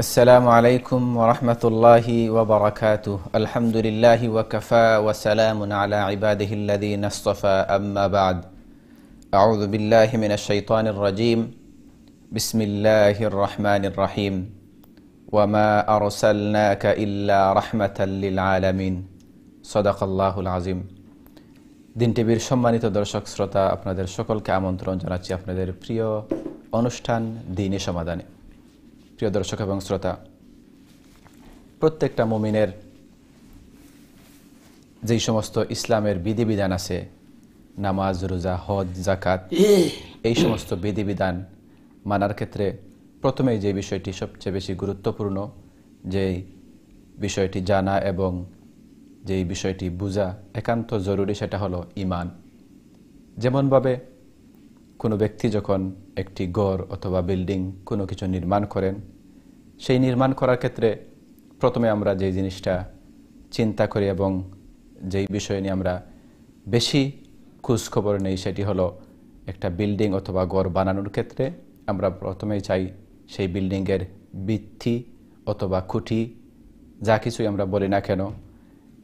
السلام عليكم ورحمة الله وبركاته الحمد لله وكفى وسلام على عباده الذين اصطفى أما بعد أعوذ بالله من الشيطان الرجيم بسم الله الرحمن الرحيم وما أرسلناك إلا رحمة للعالمين صدق الله العظيم দিন টিভির সম্মানিত দর্শক শ্রোতা আপনাদের সকলকে আমন্ত্রণ জানাচ্ছি আপনাদের প্রিয় অনুষ্ঠান দ্বীনি সমাধানে। প্রিয় দর্শক এবং শ্রোতা, প্রত্যেকটা মুমিনের যেই সমস্ত ইসলামের বিধিবিধান আছে, নামাজ, রোজা, হজ, যাকাত, এই সমস্ত বিধিবিধান মানার ক্ষেত্রে প্রথমেই যে বিষয়টি সবচেয়ে বেশি গুরুত্বপূর্ণ, যেই বিষয়টি জানা এবং যেই বিষয়টি বোঝা একান্ত জরুরি, সেটা হলো ঈমান। যেমনভাবে কোনো ব্যক্তি যখন একটি ঘর অথবা বিল্ডিং কোনো কিছু নির্মাণ করেন, সেই নির্মাণ করার ক্ষেত্রে প্রথমে আমরা যেই জিনিসটা চিন্তা করি এবং যেই বিষয় নিয়ে আমরা বেশি খোঁজখবর নেই, সেটি হলো একটা বিল্ডিং অথবা ঘর বানানোর ক্ষেত্রে আমরা প্রথমেই চাই সেই বিল্ডিংয়ের ভিত্তি অথবা খুঁটি, যা কিছুই আমরা বলি না কেন,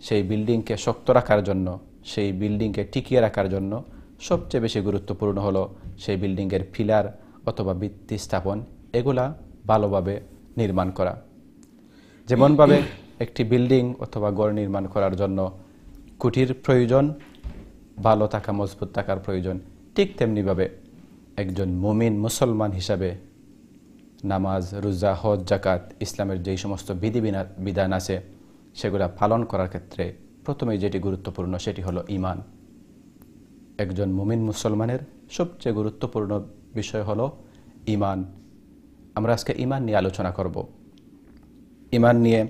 সেই বিল্ডিংকে শক্ত রাখার জন্য, সেই বিল্ডিংকে টিকিয়ে রাখার জন্য সবচেয়ে বেশি গুরুত্বপূর্ণ হলো সেই বিল্ডিংয়ের পিলার অথবা ভিত্তি স্থাপন, এগুলা ভালোভাবে নির্মাণ করা। যেমনভাবে একটি বিল্ডিং অথবা ঘর নির্মাণ করার জন্য খুঁটির প্রয়োজন, ভালো থাকা, মজবুত থাকার প্রয়োজন, ঠিক তেমনিভাবে একজন মুমিন মুসলমান হিসাবে নামাজ, রোজা, হজ, যাকাত, ইসলামের যেই সমস্ত বিধান আছে সেগুলা পালন করার ক্ষেত্রে প্রথমেই যেটি গুরুত্বপূর্ণ সেটি হলো ঈমান। একজন মুমিন মুসলমানের সবচেয়ে গুরুত্বপূর্ণ বিষয় হলো ঈমান। আমরা আজকে ঈমান নিয়ে আলোচনা করব। ঈমান নিয়ে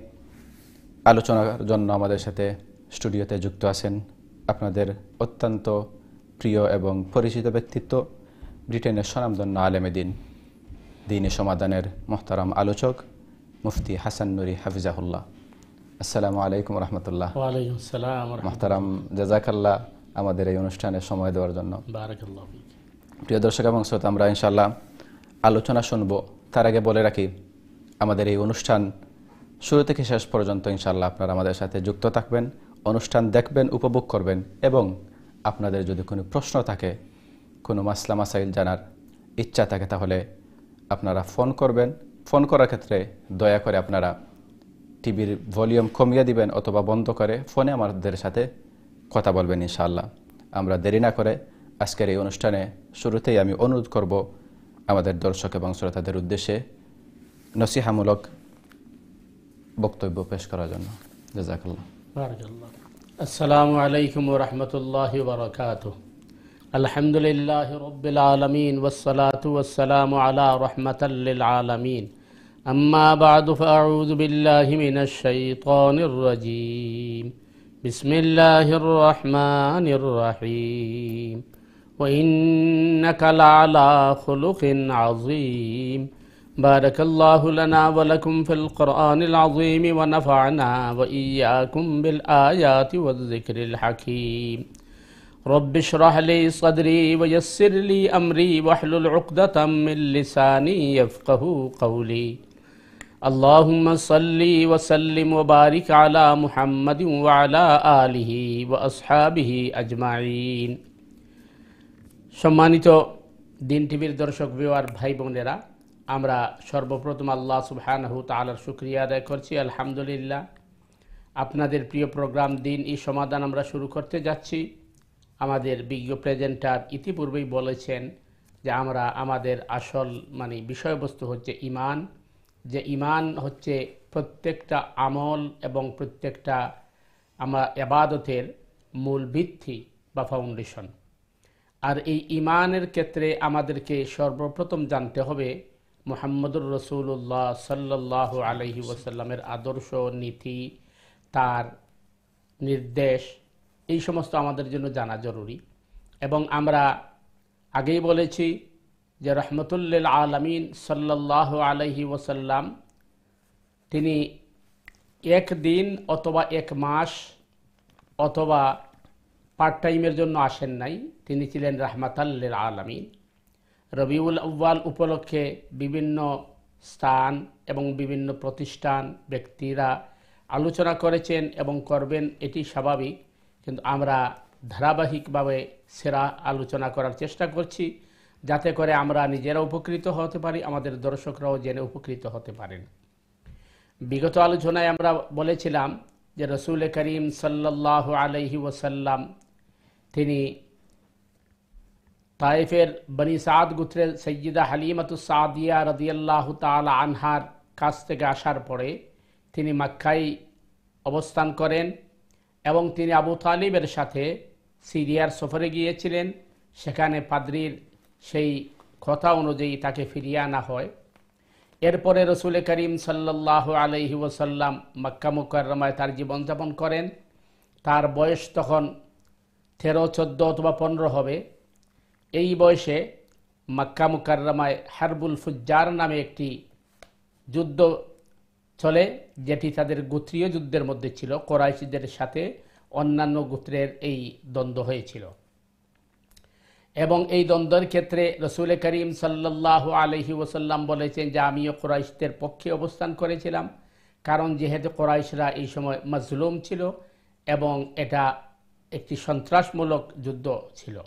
আলোচনার জন্য আমাদের সাথে স্টুডিওতে যুক্ত আছেন আপনাদের অত্যন্ত প্রিয় এবং পরিচিত ব্যক্তিত্ব, ব্রিটেনের স্বনামধন্য আলেমে দ্বীন, দ্বীনি সমাধানের মোহতারাম আলোচক মুফতি হাসান নুরি হাফিজাহুল্লাহ। আসসালামু আলাইকুম রহমতুল্লাহ। ওয়ালাইকুম আসসালাম। মোহতারাম, জাযাকাল্লাহ আমাদের এই অনুষ্ঠানে সময় দেওয়ার জন্য। বারাকাল্লাহু ফিক। প্রিয় দর্শক এবং শ্রোতা, আমরা ইনশাআল্লাহ আলোচনা শুনব। তার আগে বলে রাখি, আমাদের এই অনুষ্ঠান শুরু থেকে শেষ পর্যন্ত ইনশাআল্লাহ আপনারা আমাদের সাথে যুক্ত থাকবেন, অনুষ্ঠান দেখবেন, উপভোগ করবেন এবং আপনাদের যদি কোনো প্রশ্ন থাকে, কোনো মাসলা মাসাইল জানার ইচ্ছা থাকে, তাহলে আপনারা ফোন করবেন। ফোন করার ক্ষেত্রে দয়া করে আপনারা টিভির ভলিউম কমিয়ে দিবেন অথবা বন্ধ করে ফোনে আমাদের সাথে কথা বলবেন ইনশাআল্লাহ। আমরা দেরি না করে আজকের এই অনুষ্ঠানে শুরুতেই আমি অনুরোধ করব আমাদের দর্শক এবং শ্রোতাদের উদ্দেশ্যে নসিহামূলক বক্তব্য পেশ করার জন্য। জাযাকাল্লাহ। বারাকাল্লাহ। আসসালামু আলাইকুম ওয়া রাহমাতুল্লাহি ওয়া বারাকাতুহু। আলহামদুলিল্লাহি রাব্বিল আলামিন ওয়াস সালাতু ওয়াস সালামু আলা রাহমাতাল লিল আলামিন। আম্মা বা'দু ফাআউযু বিল্লাহি মিনাশ শাইতানির রাজীম। বিসমিল্লাহির রাহমানির রাহিম। ওয়া ইন্নাকা লা'আলা খুলুকিন আযীম। বারাকাল্লাহু লানা ওয়া লাকুম ফিল কুরআনিল আযীম ওয়া নাফা'না ওয়া ইয়্যাকুম বিল আয়াতি ওয়াজ যিকরিল হাকীম। রব্বি ইশরাহ লি সাদরি ওয়া ইয়াসসির লি আমরি ওয়াহলুল উকদাতাম মিন লিসানি ইয়াফকাহু কওলি। আল্লাহুম্মা সাল্লি ওয়া সাল্লিম ওয়া বারিক আলা মুহাম্মাদিন ওয়া আলা আলিহি ওয়া আসহাবিহি আজমাইন। সম্মানিত দ্বীন টিভির দর্শক ভিউয়ার ভাই বোনেরা, আমরা সর্বপ্রথম আল্লাহ সুবহানাহু তাআলার শুকরিয়া আদায় করছি। আলহামদুলিল্লাহ, আপনাদের প্রিয় প্রোগ্রাম দ্বীনি সমাধান আমরা শুরু করতে যাচ্ছি। আমাদের বিজ্ঞ প্রেজেন্টার ইতিপূর্বেই বলেছেন যে আমরা আমাদের আসল বিষয়বস্তু হচ্ছে ঈমান, যে ঈমান হচ্ছে প্রত্যেকটা আমল এবং প্রত্যেকটা ইবাদতের মূল ভিত্তি বা ফাউন্ডেশন। আর এই ঈমানের ক্ষেত্রে আমাদেরকে সর্বপ্রথম জানতে হবে মুহাম্মদুর রাসূলুল্লাহ সাল্লাল্লাহু আলাইহি ওয়াসাল্লামের আদর্শ, নীতি, তার নির্দেশ, এই সমস্ত আমাদের জন্য জানা জরুরি। এবং আমরা আগেই বলেছি যে রাহমাতুল লিল আলামিন সাল্লাল্লাহু আলাইহি ওয়াসাল্লাম তিনি এক দিন অথবা এক মাস অথবা পার্ট টাইমের জন্য আসেন নাই, তিনি ছিলেন রাহমাতাল লিল আলামিন। রবিউল আউয়াল উপলক্ষে বিভিন্ন স্থান এবং বিভিন্ন প্রতিষ্ঠান ব্যক্তিরা আলোচনা করেছেন এবং করবেন, এটি স্বাভাবিক। কিন্তু আমরা ধারাবাহিকভাবে সেরা আলোচনা করার চেষ্টা করছি, যাতে করে আমরা নিজেরা উপকৃত হতে পারি, আমাদের দর্শকরাও জেনে উপকৃত হতে পারেন। বিগত আলোচনায় আমরা বলেছিলাম যে রসুল করিম সাল্লাল্লাহু আলাইহি ওয়াসাল্লাম তিনি তায়েফের বনি সাদ গোত্রের সৈয়দা হালিমাতুস সাদিয়া রাদিয়াল্লাহু তাআলা আনহার কাছ থেকে আসার পরে তিনি মক্কায় অবস্থান করেন এবং তিনি আবু তালিবের সাথে সিরিয়ার সফরে গিয়েছিলেন। সেখানে পাদ্রীর সেই কথা অনুযায়ী তাকে ফিরিয়ে আনা হয়। এরপরে রসুল করিম সাল্লাল্লাহু আলাইহি ওয়াসাল্লাম মক্কা মুকাররমায় তার জীবনযাপন করেন। তার বয়স তখন 13, 14 অথবা 15 হবে। এই বয়সে মক্কা মুকাররমায় হারবুল ফুজ্জার নামে একটি যুদ্ধ চলে, যেটি তাদের গোত্রীয় যুদ্ধের মধ্যে ছিল। কোরাইশদের সাথে অন্যান্য গোত্রের এই দ্বন্দ্ব হয়েছিল এবং এই দ্বন্দ্বের ক্ষেত্রে রসুল করিম সাল্লাল্লাহু আলাইহি ওয়াসাল্লাম বলেছেন যে আমিও কোরাইশদের পক্ষে অবস্থান করেছিলাম, কারণ যেহেতু কোরাইশরা এই সময় মাজলুম ছিল এবং এটা একটি সন্ত্রাসমূলক যুদ্ধ ছিল।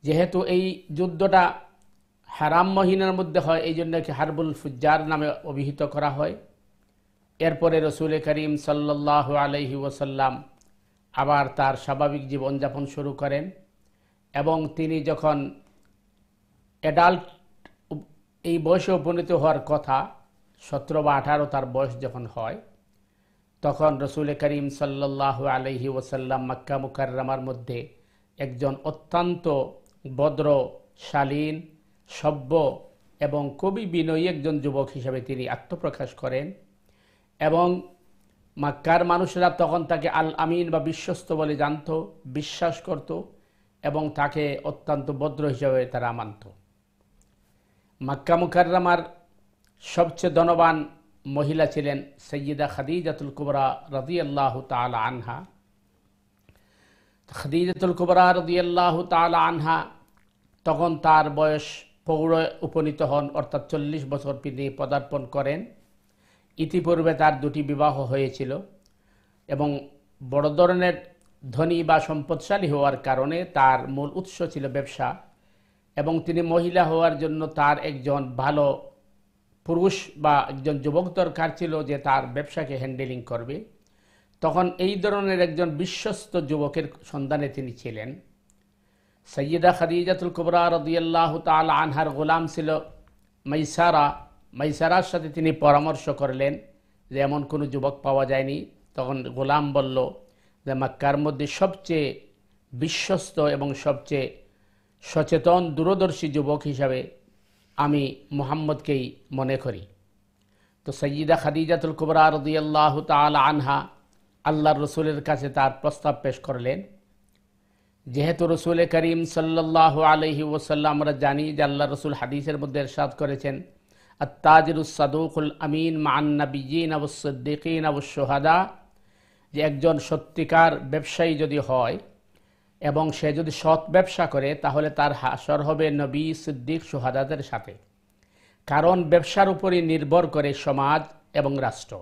যেহেতু এই যুদ্ধটা হারাম মহিনার মধ্যে হয়, এই জন্য কি হারবুল ফুজ্জার নামে অভিহিত করা হয়। এরপরে রসুল করিম সাল্লাল্লাহু আলাইহি ওয়াসাল্লাম আবার তার স্বাভাবিক জীবনযাপন শুরু করেন এবং তিনি যখন অ্যাডাল্ট এই বয়সে উপনীত হওয়ার কথা, 17 বা 18 তার বয়স যখন হয়, তখন রসুল করিম সাল্লাল্লাহু আলাইহি ওয়াসাল্লাম মক্কা মুকাররমার মধ্যে একজন অত্যন্ত ভদ্র, শালীন, সভ্য এবং খুবই বিনয়ী একজন যুবক হিসেবে তিনি আত্মপ্রকাশ করেন এবং মক্কার মানুষরা তখন তাকে আল আমিন বা বিশ্বস্ত বলে জানত, বিশ্বাস করত এবং তাকে অত্যন্ত ভদ্র হিসেবে তারা মানত। মক্কা মুকাররমার সবচেয়ে ধনবান মহিলা ছিলেন সৈয়দা খাদিজাতুল কুবরা রাদিয়াল্লাহু তাআলা আনহা। খাদিজাতুল কুবরা রাদিয়াল্লাহু তাআলা আনহা তখন তার বয়স পৌঢ়ে উপনীত হন, অর্থাৎ 40 বছর তিনি পদার্পণ করেন। ইতিপূর্বে তার 2টি বিবাহ হয়েছিল এবং বড় ধরনের ধনী বা সম্পদশালী হওয়ার কারণে তার মূল উৎস ছিল ব্যবসা এবং তিনি মহিলা হওয়ার জন্য তার একজন ভালো পুরুষ বা একজন যুবক দরকার ছিল যে তার ব্যবসাকে হ্যান্ডেলিং করবে। তখন এই ধরনের একজন বিশ্বস্ত যুবকের সন্ধানে তিনি ছিলেন। সৈয়দা খাদিজাতুল কুবরা রাদিয়াল্লাহু তাআলা আনহার গোলাম ছিল মাইসারা। মাইসারার সাথে তিনি পরামর্শ করলেন যে এমন কোনো যুবক পাওয়া যায়নি। তখন গোলাম বলল যে মক্কার মধ্যে সবচেয়ে বিশ্বস্ত এবং সবচেয়ে সচেতন দূরদর্শী যুবক হিসাবে আমি মুহাম্মদকেই মনে করি। তো সৈয়দা খাদিজাতুল কুবরা রাদিয়াল্লাহু তাআলা আনহা আল্লাহর রসুলের কাছে তার প্রস্তাব পেশ করলেন। যেহেতু রসুল করিম সাল্লাল্লাহু আলাইহি ওয়াসাল্লাম, আমরা জানি যে আল্লাহ রসুল হাদিসের মধ্যে ইরশাদ করেছেন, আত-তাজিরুস সাদুকুল আমিন মা'আন নাবিয়্যিন ওয়াস সিদ্দিকিন ওয়াশ শুহাদা, যে একজন সত্যিকার ব্যবসায়ী যদি হয় এবং সে যদি সৎ ব্যবসা করে তাহলে তার হাসর হবে নবী, সিদ্দিক, শুহাদাদের সাথে। কারণ ব্যবসার উপরই নির্ভর করে সমাজ এবং রাষ্ট্র।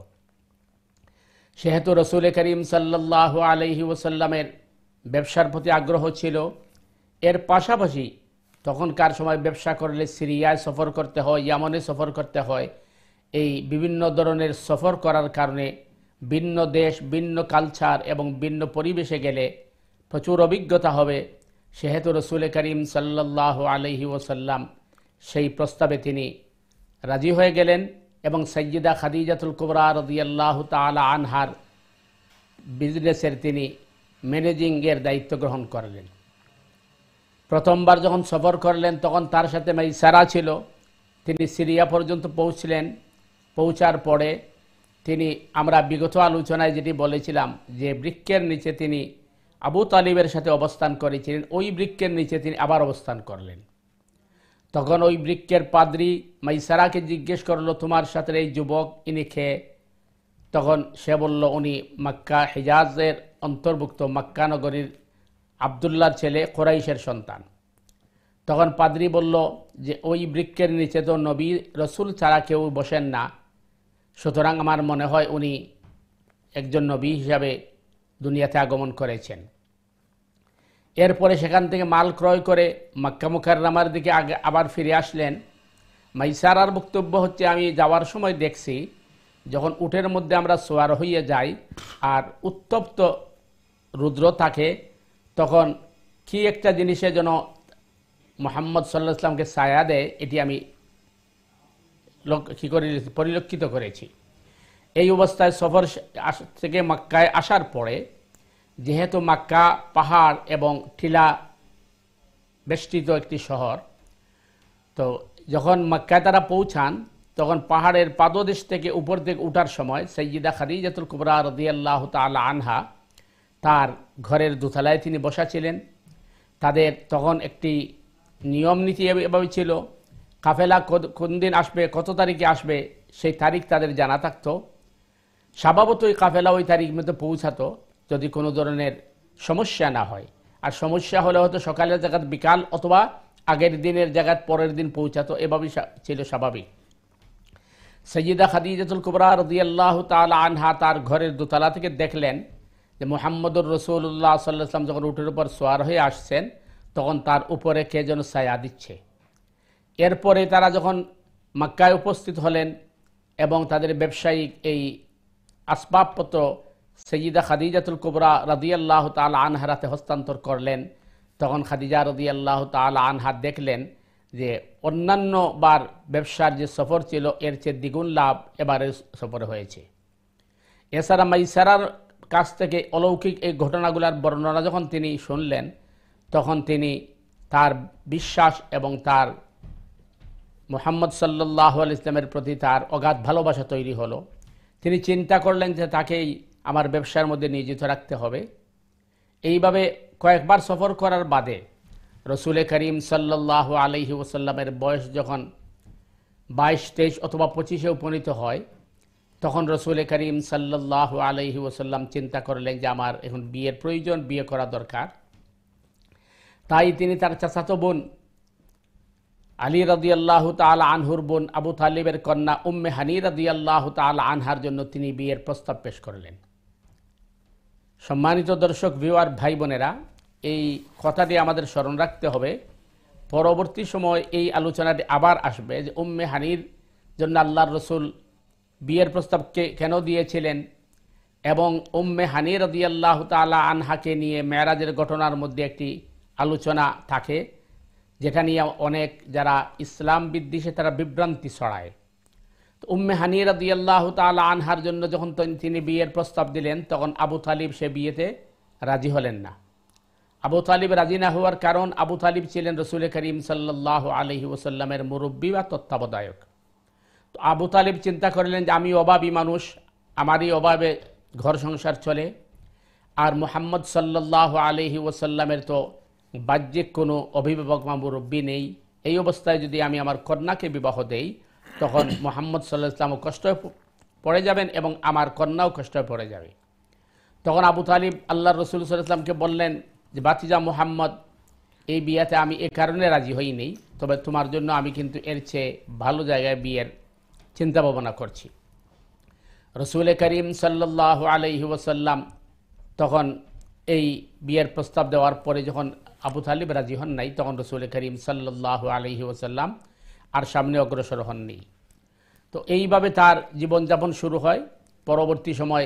সেহেতু রসুল করিম সাল্লাল্লাহু আলাইহি ওয়াসাল্লামের ব্যবসার প্রতি আগ্রহ ছিল। এর পাশাপাশি তখনকার সময় ব্যবসা করলে সিরিয়ায় সফর করতে হয়, ইয়ামনে সফর করতে হয়। এই বিভিন্ন ধরনের সফর করার কারণে ভিন্ন দেশ, ভিন্ন কালচার এবং ভিন্ন পরিবেশে গেলে প্রচুর অভিজ্ঞতা হবে। সেহেতু রসুল করিম সাল্লাল্লাহু আলাইহি ওয়াসাল্লাম সেই প্রস্তাবে তিনি রাজি হয়ে গেলেন এবং সৈয়দা খাদিজাতুল কুবরা রাদিয়াল্লাহু তাআলা আনহার বিজনেসের তিনি ম্যানেজিংয়ের দায়িত্ব গ্রহণ করলেন। প্রথমবার যখন সফর করলেন তখন তার সাথে মাইসারা ছিল। তিনি সিরিয়া পর্যন্ত পৌঁছলেন। পৌঁছার পরে তিনি, আমরা বিগত আলোচনায় যেটি বলেছিলাম যে বৃক্ষের নিচে তিনি আবু তালিবের সাথে অবস্থান করেছিলেন, ওই বৃক্ষের নিচে তিনি আবার অবস্থান করলেন। তখন ওই বৃক্ষের পাদ্রী মাইসারাকে জিজ্ঞেস করলো, তোমার সাথে এই যুবক ইনি খেয়ে? তখন সে বলল, উনি মক্কা হিজাজের অন্তর্ভুক্ত মক্কা নগরীর আবদুল্লাহর ছেলে, কোরাইশের সন্তান। তখন পাদ্রী বলল যে ওই বৃক্ষের নিচে তো নবী রসুল ছাড়া কেউ বসেন না, সুতরাং আমার মনে হয় উনি একজন নবী হিসাবে দুনিয়াতে আগমন করেছেন। এরপরে সেখান থেকে মাল ক্রয় করে মক্কা মুকাররমার দিকে আবার ফিরে আসলেন। মাইসারার বক্তব্য হচ্ছে, আমি যাওয়ার সময় দেখছি যখন উটের মধ্যে আমরা সোয়ার হইয়া যাই আর উত্তপ্ত রুদ্র থাকে, তখন কি একটা জিনিসে যেন মুহাম্মদ সাল্লাল্লাহু আলাইহি ওয়াসাল্লামকে ছায়া দেয়, এটি আমি পরিলক্ষিত করেছি। এই অবস্থায় সফর থেকে মক্কায় আসার পরে, যেহেতু মক্কা পাহাড় এবং টিলা বেষ্টিত একটি শহর, তো যখন মক্কায় তারা পৌঁছান তখন পাহাড়ের পাদদেশ থেকে উপর দিকে উঠার সময় সাইয়্যিদা খাদিজাতুল কুবরা রাদিয়াল্লাহু তাআলা আনহা তার ঘরের দোতলায় তিনি বসা ছিলেন। তাদের তখন একটি নিয়ম নীতি এভাবে ছিল, কাফেলা কোন দিন আসবে, কত তারিখে আসবে, সেই তারিখ তাদের জানা থাকতো। স্বভাবতই কাফেলা ওই তারিখ মতো পৌঁছাতো যদি কোনো ধরনের সমস্যা না হয়, আর সমস্যা হলে হয়তো সকালের জায়গায় বিকাল অথবা আগের দিনের জায়গায় পরের দিন পৌঁছাতো, এভাবেই ছিল স্বাভাবিক। সাইয়্যিদা খাদিজাতুল কুবরা রাদিয়াল্লাহু তাআলা আনহা তার ঘরের দোতলা থেকে দেখলেন যে মুহাম্মদুর রাসূলুল্লাহ সাল্লাল্লাহু আলাইহি ওয়াসাল্লাম যখন উটের উপর সওয়ার হয়ে আসছেন, তখন তার উপরে কে যেন ছায়া দিচ্ছে। এরপরে তারা যখন মক্কায় উপস্থিত হলেন এবং তাদের ব্যবসায়িক এই আসবাবপত্র সাইয়্যিদা খাদিজাতুল কুবরা রাদিয়াল্লাহু তাআলা আনহার হাতে হস্তান্তর করলেন, তখন খাদিজা রাদিয়াল্লাহু তাআলা আনহা দেখলেন যে অন্যান্য বার ব্যবসার যে সফর ছিল এর চেয়ে দ্বিগুণ লাভ এবারে সফরে হয়েছে। এছাড়া মাইসারার কাছ থেকে অলৌকিক এই ঘটনাগুলোর বর্ণনা যখন তিনি শুনলেন, তখন তিনি তার বিশ্বাস এবং তার মুহাম্মদ সাল্লাল্লাহু আলাইহি ওয়াসাল্লামের প্রতি তার অগাধ ভালোবাসা তৈরি হলো। তিনি চিন্তা করলেন যে তাকেই আমার ব্যবসার মধ্যে নিয়োজিত রাখতে হবে। এইভাবে কয়েকবার সফর করার বাদে রসুল করিম সাল্লাল্লাহু আলাইহি ওয়াসাল্লামের বয়স যখন 22, 23 অথবা 25-এ উপনীত হয়, তখন রসুল করিম সাল্লাল্লাহু আলাইহি ওয়াসাল্লাম চিন্তা করলেন যে আমার এখন বিয়ের প্রয়োজন, বিয়ে করা দরকার। তাই তিনি তার চাচাতো বোন আলী রাদিয়াল্লাহু তাআলা আনহুর বোন আবু তালিবের কন্যা উম্মে হানি রাদিয়াল্লাহু তাআলা আনহার জন্য তিনি বিয়ের প্রস্তাব পেশ করলেন। সম্মানিত দর্শক, ভিউয়ার, ভাই বোনেরা, এই কথাটি আমাদের স্মরণ রাখতে হবে। পরবর্তী সময় এই আলোচনাটি আবার আসবে যে উম্মে হানির জন্য আল্লাহর রসুল বিয়ের প্রস্তাবকে কেন দিয়েছিলেন, এবং উম্মে হানি রাদিয়াল্লাহু তাআলা আনহাকে নিয়ে মেরাজের ঘটনার মধ্যে একটি আলোচনা থাকে, যেটা নিয়ে অনেক যারা ইসলাম বিদ্বেষী তারা বিভ্রান্তি ছড়ায়। তো উম্মে হানি রাদিয়াল্লাহু তাআলা আনহার জন্য যখন তিনি বিয়ের প্রস্তাব দিলেন, তখন আবু তালিব সে বিয়েতে রাজি হলেন না। আবু তালিব রাজি না হওয়ার কারণ, আবু তালিব ছিলেন রসুল করিম সাল্লাল্লাহু আলাইহি ওয়াসাল্লামের মুরব্বী বা তত্ত্বাবধায়ক। তো আবু তালিব চিন্তা করলেন যে আমি অভাবী মানুষ, আমারই অভাবে ঘর সংসার চলে, আর মুহাম্মদ সাল্লাল্লাহু আলাইহি ওয়াসাল্লামের তো বাহ্যিক কোনো অভিভাবক বা মুরব্বী নেই। এই অবস্থায় যদি আমি আমার কন্যাকে বিবাহ দেই, তখন মুহাম্মদ সাল্লাল্লাহু আলাইহি ওয়াসাল্লাম কষ্ট পড়ে যাবেন এবং আমার কন্যাও কষ্ট পড়ে যাবে। তখন আবু তালিব আল্লাহর রসুল সাল্লাল্লাহু আলাইহি ওয়াসাল্লামকে বললেন যে বাতিজা মুহাম্মদ, এই বিয়েতে আমি এ কারণে রাজি হইনি, তবে তোমার জন্য আমি কিন্তু এর চেয়ে ভালো জায়গায় বিয়ের চিন্তা ভাবনা করছি। রসুল করিম সাল্লাল্লাহু আলাইহি ওয়াসাল্লাম তখন এই বিয়ের প্রস্তাব দেওয়ার পরে যখন আবু তালিব রাজি হন নাই, তখন রসুল করিম সাল্লাল্লাহু আলাইহি ওয়াসাল্লাম আর সামনে অগ্রসর হননি। তো এইভাবে তার জীবনযাপন শুরু হয়। পরবর্তী সময়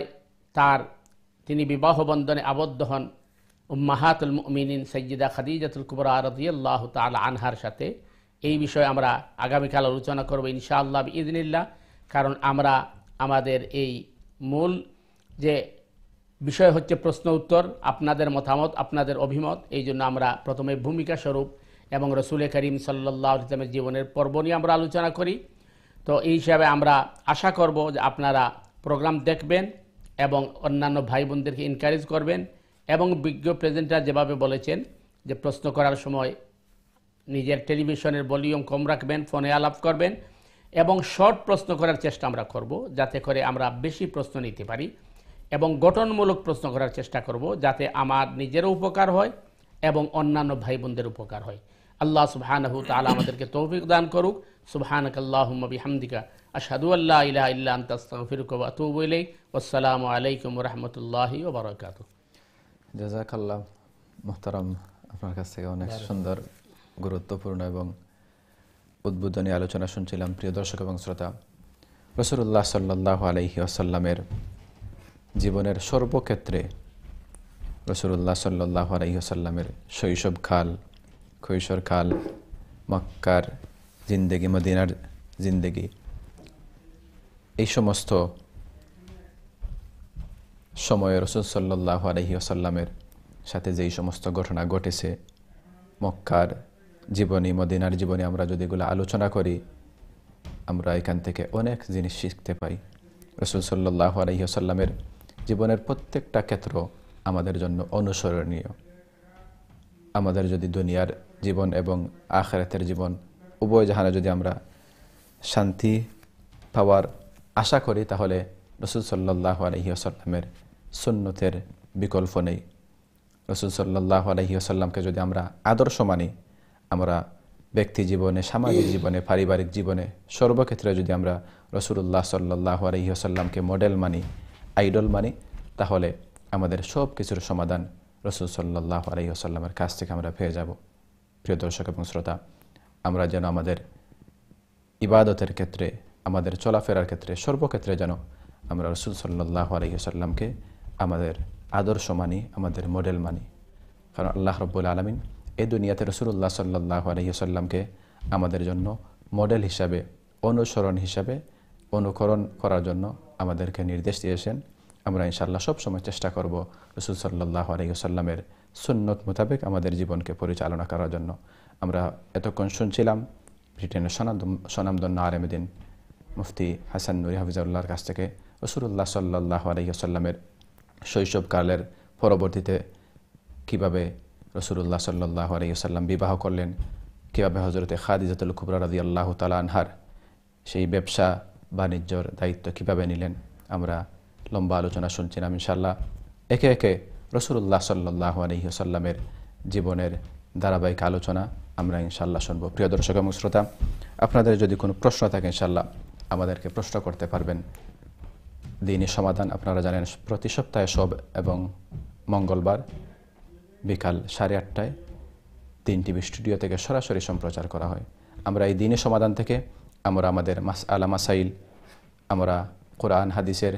তিনি বিবাহ বন্ধনে আবদ্ধ হন উম্মাহাতুল মুমিনিন সাইয়্যিদা খাদিজাতুল কুবরা রাদিয়াল্লাহু তাআলা আনহার সাথে। এই বিষয়ে আমরা আগামীকাল আলোচনা করব ইনশাআল্লাহ বিইذনিল্লাহ, কারণ আমরা আমাদের এই মূল যে বিষয় হচ্ছে প্রশ্ন উত্তর, আপনাদের মতামত, আপনাদের অভিমত। এই জন্য আমরা প্রথমে ভূমিকা স্বরূপ এবং রসুল করিম সাল্লাল্লাহু আলাইহি ওয়াসাল্লামের জীবনের পর্ব নিয়ে আমরা আলোচনা করি। তো এই হিসাবে আমরা আশা করব যে আপনারা প্রোগ্রাম দেখবেন এবং অন্যান্য ভাই বোনদেরকে এনকারেজ করবেন, এবং বিজ্ঞ প্রেজেন্টার যেভাবে বলেছেন যে প্রশ্ন করার সময় নিজের টেলিভিশনের ভলিউম কম রাখবেন, ফোনে আলাপ করবেন, এবং শর্ট প্রশ্ন করার চেষ্টা আমরা করব, যাতে করে আমরা বেশি প্রশ্ন নিতে পারি, এবং গঠনমূলক প্রশ্ন করার চেষ্টা করব, যাতে আমার নিজেরও উপকার হয় এবং অন্যান্য ভাই বোনদের উপকার হয়। আল্লাহ সুবহানাহু ওয়া তাআলা আমাদেরকে তৌফিক দান করুক। সুবহানাকাল্লাহুম্মা বিহামদিকা আশহাদু আল্লা ইলাহা ইল্লা আনতা আস্তাগফিরুকা ওয়া আতুবু ইলাইক। ওয়াসসালামু আলাইকুম ওয়া রাহমাতুল্লাহি ওয়া বারাকাতুহু। জাযাকাল্লাহ মুহতারাম, আপনার কাছ থেকে অনেক সুন্দর, গুরুত্বপূর্ণ এবং উদ্বোধনী আলোচনা শুনছিলাম। প্রিয় দর্শক এবং শ্রোতা, রাসূলুল্লাহ সাল্লাল্লাহু আলাইহি ওয়াসাল্লামের জীবনের সর্বক্ষেত্রে রাসূলুল্লাহ সাল্লাল্লাহু আলাইহি ওয়াসাল্লামের শৈশবকাল, কৈশোরকাল, মক্কার জিন্দেগি, মদিনার জিন্দেগি, এই সমস্ত সময়ে রাসূল সাল্লাল্লাহু আলাইহি ওয়াসাল্লামের সাথে যেই সমস্ত ঘটনা ঘটেছে, মক্কার জীবনী, মদিনার জীবনী, আমরা যদি এগুলো আলোচনা করি, আমরা এখান থেকে অনেক জিনিস শিখতে পাই। রাসূল সাল্লাল্লাহু আলাইহি ওয়াসাল্লামের জীবনের প্রত্যেকটা ক্ষেত্র আমাদের জন্য অনুসরণীয়। আমাদের যদি দুনিয়ার জীবন এবং আখিরাতের জীবন উভয় জাহানে যদি আমরা শান্তি পাওয়ার আশা করি, তাহলে রাসূল সাল্লাল্লাহু আলাইহি ওয়াসাল্লামের সুন্নতের বিকল্প নেই। রাসূল সাল্লাল্লাহু আলাইহি ওয়াসাল্লামকে যদি আমরা আদর্শ মানি, আমরা ব্যক্তি জীবনে, সামাজিক জীবনে, পারিবারিক জীবনে, সর্বক্ষেত্রে যদি আমরা রাসূলুল্লাহ সাল্লাল্লাহু আলাইহি ওয়াসাল্লামকে মডেল মানি, আইডল মানি, তাহলে আমাদের সব কিছুর সমাধান রাসূল সাল্লাল্লাহু আলাইহি ওয়াসাল্লামের কাছ থেকে আমরা পেয়ে যাব। প্রিয় দর্শক এবং শ্রোতা, আমরা যেন আমাদের ইবাদতের ক্ষেত্রে, আমাদের চলাফেরার ক্ষেত্রে, সর্বক্ষেত্রে যেন আমরা রাসূল সাল্লাল্লাহু আলাইহি ওয়াসাল্লামকে আমাদের আদর্শ মানি, আমাদের মডেল মানি। কারণ আল্লাহ রাব্বুল আলামিন এই দুনিয়াতে রাসূলুল্লাহ সাল্লাল্লাহু আলাইহি ওয়াসাল্লামকে আমাদের জন্য মডেল হিসাবে, অনুসরণ হিসাবে, অনুকরণ করার জন্য আমাদেরকে নির্দেশ দিয়েছেন। আমরা ইনশাআল্লাহ সবসময় চেষ্টা করব রাসূল সাল্লাল্লাহু আলাইহি ওয়াসাল্লামের সুন্নত মোতাবেক আমাদের জীবনকে পরিচালনা করার জন্য। আমরা এতক্ষণ শুনছিলাম ব্রিটেনের স্বনামধন্য আলেম দ্বীন মুফতি হাসান নুরি হাফিজাহুল্লাহর কাছ থেকে রাসূলুল্লাহ সাল্লাল্লাহু আলাইহি ওয়াসাল্লামের শৈশবকালের পরবর্তীতে কিভাবে রাসূলুল্লাহ সাল্লাল্লাহু আলাইহি ওয়াসাল্লাম বিবাহ করলেন, কীভাবে হযরতে খাদিজাতুল কুবরা রাদিয়াল্লাহু তাআলা আনহার সেই ব্যবসা বাণিজ্যর দায়িত্ব কীভাবে নিলেন, আমরা লম্বা আলোচনা শুনছিলাম। ইনশাআল্লাহ একে একে রাসূলুল্লাহ সাল্লাল্লাহু আলাইহি ওয়াসাল্লামের জীবনের ধারাবাহিক আলোচনা আমরা ইনশাআল্লাহ শুনব। প্রিয় দর্শক এবং শ্রোতা, আপনাদের যদি কোনো প্রশ্ন থাকে ইনশাআল্লাহ আমাদেরকে প্রশ্ন করতে পারবেন। দ্বীনি সমাধান আপনারা জানেন প্রতি সপ্তাহে সব এবং মঙ্গলবার বিকাল 8:30টায় দ্বীন টিভি স্টুডিও থেকে সরাসরি সম্প্রচার করা হয়। আমরা এই দ্বীনি সমাধান থেকে আমরা আমাদের মাসআলা মাসাইল, আমরা কোরআন হাদিসের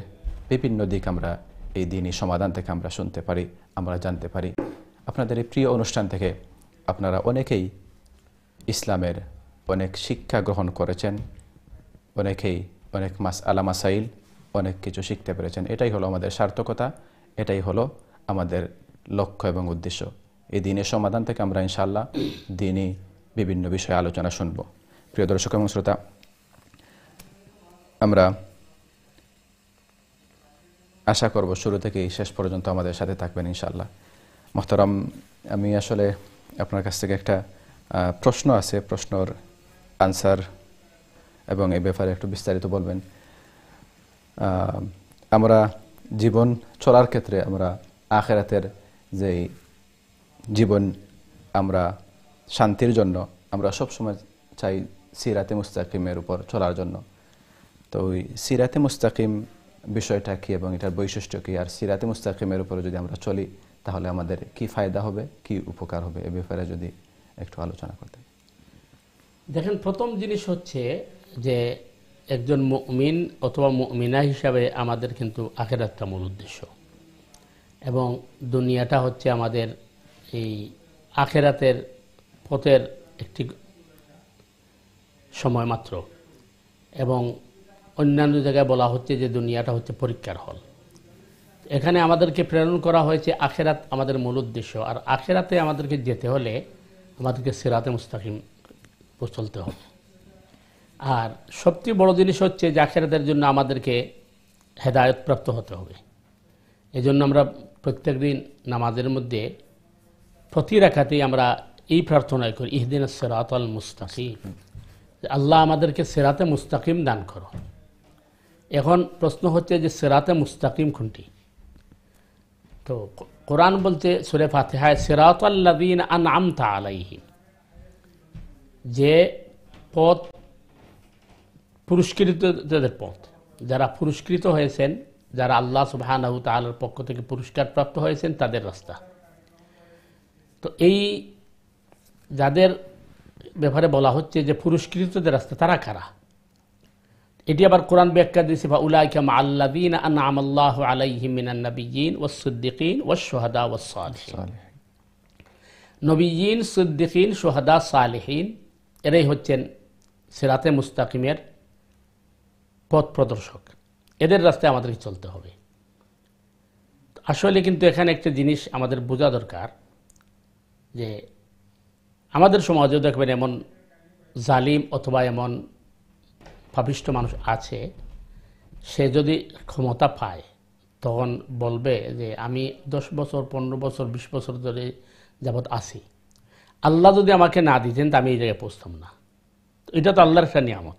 বিভিন্ন দিক আমরা এই দ্বীনি সমাধান থেকে আমরা শুনতে পারি, আমরা জানতে পারি। আপনাদের এই প্রিয় অনুষ্ঠান থেকে আপনারা অনেকেই ইসলামের অনেক শিক্ষা গ্রহণ করেছেন, অনেকেই অনেক মাসআলা মাসাইল, অনেক কিছু শিখতে পেরেছেন। এটাই হলো আমাদের সার্থকতা, এটাই হলো আমাদের লক্ষ্য এবং উদ্দেশ্য। এই দ্বীনের সমাধান থেকে আমরা ইনশাআল্লাহ দ্বীনি বিভিন্ন বিষয়ে আলোচনা শুনব। প্রিয় দর্শক এবং শ্রোতা, আমরা আশা করব শুরু থেকেই শেষ পর্যন্ত আমাদের সাথে থাকবেন ইনশাআল্লাহ। মোহতারাম, আমি আসলে আপনার কাছ থেকে একটা প্রশ্ন আছে, প্রশ্নর আনসার এবং এই ব্যাপারে একটু বিস্তারিত বলবেন। আমরা জীবন চলার ক্ষেত্রে আমরা আখিরাতের যে জীবন, আমরা শান্তির জন্য আমরা সবসময় চাই সিরাতে মুস্তাকিমের উপর চলার জন্য। তো ওই সিরাতে মুস্তাকিম বিষয়টা কী এবং এটার বৈশিষ্ট্য কী, আর সিরাতে মুস্তাকিমের উপরে যদি আমরা চলি তাহলে আমাদের কি ফায়দা হবে, কি উপকার হবে, এ ব্যাপারে যদি একটু আলোচনা করতে। দেখেন, প্রথম জিনিস হচ্ছে যে একজন মুমিন অথবা মুমিনা হিসাবে আমাদের কিন্তু আখিরাতটা মূল উদ্দেশ্য, এবং দুনিয়াটা হচ্ছে আমাদের এই আখিরাতের পথের একটি সময় মাত্র। এবং অন্যান্য জায়গায় বলা হচ্ছে যে দুনিয়াটা হচ্ছে পরীক্ষার হল। এখানে আমাদেরকে প্রেরণ করা হয়েছে, আখিরাত আমাদের মূল উদ্দেশ্য, আর আখিরাতে আমাদেরকে যেতে হলে আমাদেরকে সিরাতে মুস্তাকিম চলতে হবে। আর সবচেয়ে বড় জিনিস হচ্ছে যে আখিরাতের জন্য আমাদেরকে হেদায়েত প্রাপ্ত হতে হবে। এজন্য আমরা প্রত্যেক দিন নামাজের মধ্যে প্রতি রাকাতেই আমরা এই প্রার্থনাই করি, ইহদিনাস সিরাতাল মুস্তাকিম, আল্লাহ আমাদেরকে সিরাতে মুস্তাকিম দান করো। এখন প্রশ্ন হচ্ছে যে সিরাতে মুস্তাকিম কোনটি? তো কোরআন বলতে সূরা ফাতিহায় সিরাতাল্লাযীনা আনআমতা আলাইহিম, যে পথ পুরস্কৃতদের পথ, যারা পুরস্কৃত হয়েছেন, যারা আল্লাহ সুবহানাহু ওয়া তাআলার পক্ষ থেকে পুরস্কার প্রাপ্ত হয়েছেন তাদের রাস্তা। তো এই যাদের ব্যাপারে বলা হচ্ছে যে পুরস্কৃতদের রাস্তা, তারা কারা? এটি আবার কোরআন ব্যাখ্যা দিয়েছে, ফাউলাইকা মাআল্লাযীনা আনআমাল্লাহু আলাইহিম মিনান নাবিয়্যিন ওয়াস সিদ্দীকিন ওয়াশ শুহাদা ওয়াস সালিহিন। নবিয়্যিন, সিদ্দীকিন, শুহাদা, সালিহিন এরাই হচ্ছেন সিরাতে মুস্তাকিমের পথ প্রদর্শক। এদের রাস্তায় আমাদেরকে চলতে হবে। আসলে কিন্তু এখানে একটা জিনিস আমাদের বোঝা দরকার, যে আমাদের সমাজেও দেখবেন এমন জালিম অথবা এমন পাপিষ্ঠ মানুষ আছে, সে যদি ক্ষমতা পায় তখন বলবে যে আমি 10 বছর, 15 বছর, 20 বছর ধরে যাবৎ আছি, আল্লাহ যদি আমাকে না দিতেন তা আমি এই জায়গায় পৌঁছতাম না। এটা তো আল্লাহর একটা নিয়ামত।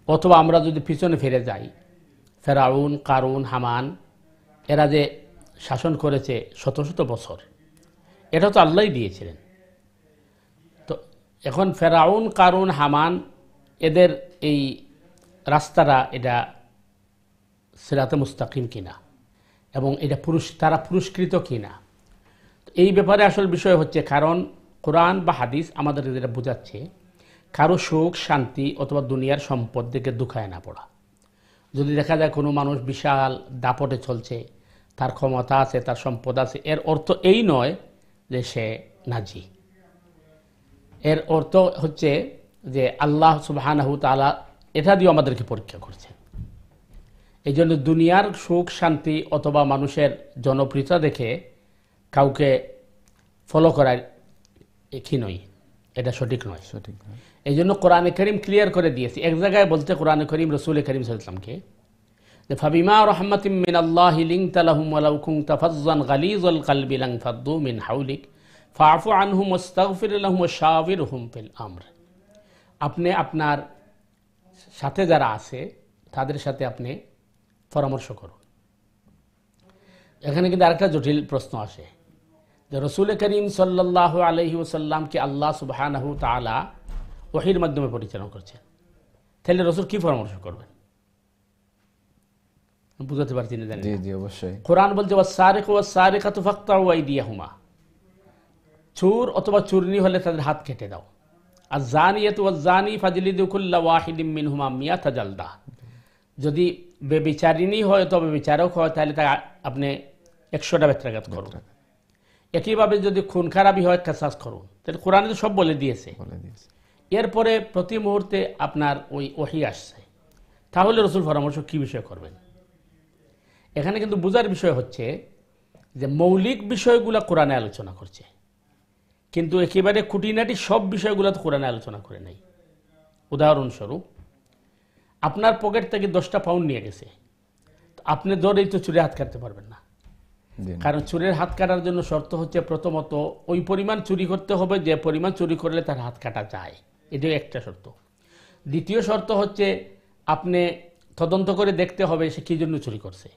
অথবা আমরা যদি পিছনে ফিরে যাই, ফেরাউন, কারুন, হামান এরা যে শাসন করেছে শত শত বছর, এটা তো আল্লাহই দিয়েছিলেন। তো এখন ফেরাউন, কারুন, হামান এদের এই রাস্তাটা এটা সিরাতে মুস্তাকিম কিনা এবং এটা তারা পুরস্কৃত কিনা, এই ব্যাপারে আসল বিষয় হচ্ছে, কারণ কোরআন বা হাদিস আমাদের যেটা বোঝাচ্ছে, কারো সুখ, শান্তি অথবা দুনিয়ার সম্পদ থেকে দুঃখায় না পড়া। যদি দেখা যায় কোনো মানুষ বিশাল দাপটে চলছে, তার ক্ষমতা আছে, তার সম্পদ আছে, এর অর্থ এই নয় যে সে নাজি। এর অর্থ হচ্ছে যে আল্লাহ সুবহানাহু ওয়া তাআলা এটা দিয়ে আমাদেরকে পরীক্ষা করছেন। এই জন্য দুনিয়ার সুখ, শান্তি অথবা মানুষের জনপ্রিয়তা দেখে কাউকে ফলো করা কি নয়, এটা সঠিক নয়। সঠিক নয়। এই জন্য কোরআনে কারীম ক্লিয়ার করে দিয়েছে। এক জায়গায় বলতে কোরআনে কারীম রাসূল কারীম সাল্লাল্লাহু আলাইহি ওয়াসাল্লামকে, যে ফাবিমা রাহমাতিম মিনাল্লাহি লিনতা লাহুম ওয়ালাউ কুনতা ফাজ্জান গালিযাল কলবি লানফাদ্দু মিন হাওলিক ফাআফু আনহুম ওয়াস্তাগফির লাহুম ওয়াশাওিরহুম ফিল আমর। আপনি আপনার সাথে যারা আছে তাদের সাথে আপনি পরামর্শ করুন। এখানে কিন্তু আরেকটা জটিল প্রশ্ন আসে, যে রাসূল করিম সাল্লাল্লাহু আলাইহি ওয়াসাল্লামকে আল্লাহ সুবহানাহু ওয়া তাআলা ওহীর মাধ্যমে পরিচালনা করছেন, তাহলে রাসূল কি পরামর্শ করবেন? বুঝতে পারছি না, জানি জি না। জি অবশ্যই। কোরআন বলছে ওয়াস-সারিকু ওয়াস-সারিকাতু ফাকতাউ আইদিয়াহুমা, চোর অথবা চুরনি হলে তাদের হাত কেটে দাও। আর জানিয়াতু ওয়াজ-জানি ফাজলিদু কুল্লা ওয়াহিদিম মিনহুমা মিয়াতা জালদা, যদি বেবিচারিণী হয় অথবা বিচারক হয় তাহলে তা আপনি 100টা বেত্রাঘাত করুন। একইভাবে যদি খুন খারাপি হয় কিসাস করুন। তাহলে কোরআনে তো সব বলে দিয়েছে। এরপরে প্রতি মুহূর্তে আপনার ওই ওহী আসছে, তাহলে রাসূল পরামর্শ কি বিষয় করবেন? এখানে কিন্তু বোঝার বিষয় হচ্ছে যে মৌলিক বিষয়গুলো কোরআনে আলোচনা করছে, কিন্তু একেবারে খুঁটিনাটি সব বিষয়গুলো তো কোরআনে আলোচনা করে নাই। উদাহরণস্বরূপ, আপনার পকেট থেকে 10টা পাউন্ড নিয়ে গেছে, আপনি ধরেই তো চুরে হাত কাটতে পারবেন না। কারণ চুরের হাত কাটার জন্য শর্ত হচ্ছে প্রথমত ওই পরিমাণ চুরি করতে হবে যে পরিমাণ চুরি করলে তার হাত কাটা যায়, এটাই একটা শর্ত। দ্বিতীয় শর্ত হচ্ছে আপনি তদন্ত করে দেখতে হবে সে কী জন্য চুরি করছে,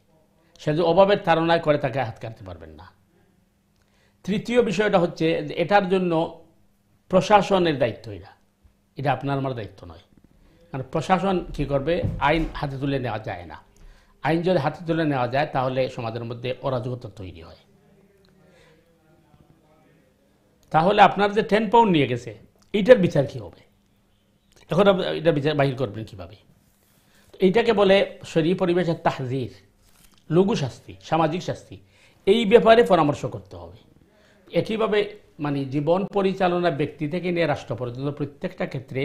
সে যদি অভাবের তাড়নায় করে তাকে হাত কাটতে পারবেন না। তৃতীয় বিষয়টা হচ্ছে যে এটার জন্য প্রশাসনের দায়িত্ব, এটা আপনার আমার দায়িত্ব নয়। কারণ প্রশাসন কি করবে, আইন হাতে তুলে নেওয়া যায় না। আইন যদি হাতে তুলে নেওয়া যায় তাহলে সমাজের মধ্যে অরাজকতা তৈরি হয়। তাহলে আপনার যে 10 পাউন্ড নিয়ে গেছে এইটার বিচার কি হবে? এখন এটা বিচার বাহির করবেন কিভাবে? এইটাকে বলে শরীয়ত পরিবেশের তাহযীর, লঘু শাস্তি, সামাজিক শাস্তি। এই ব্যাপারে পরামর্শ করতে হবে। একইভাবে মানে জীবন পরিচালনা ব্যক্তি থেকে নিয়ে রাষ্ট্র পর্যন্ত প্রত্যেকটা ক্ষেত্রে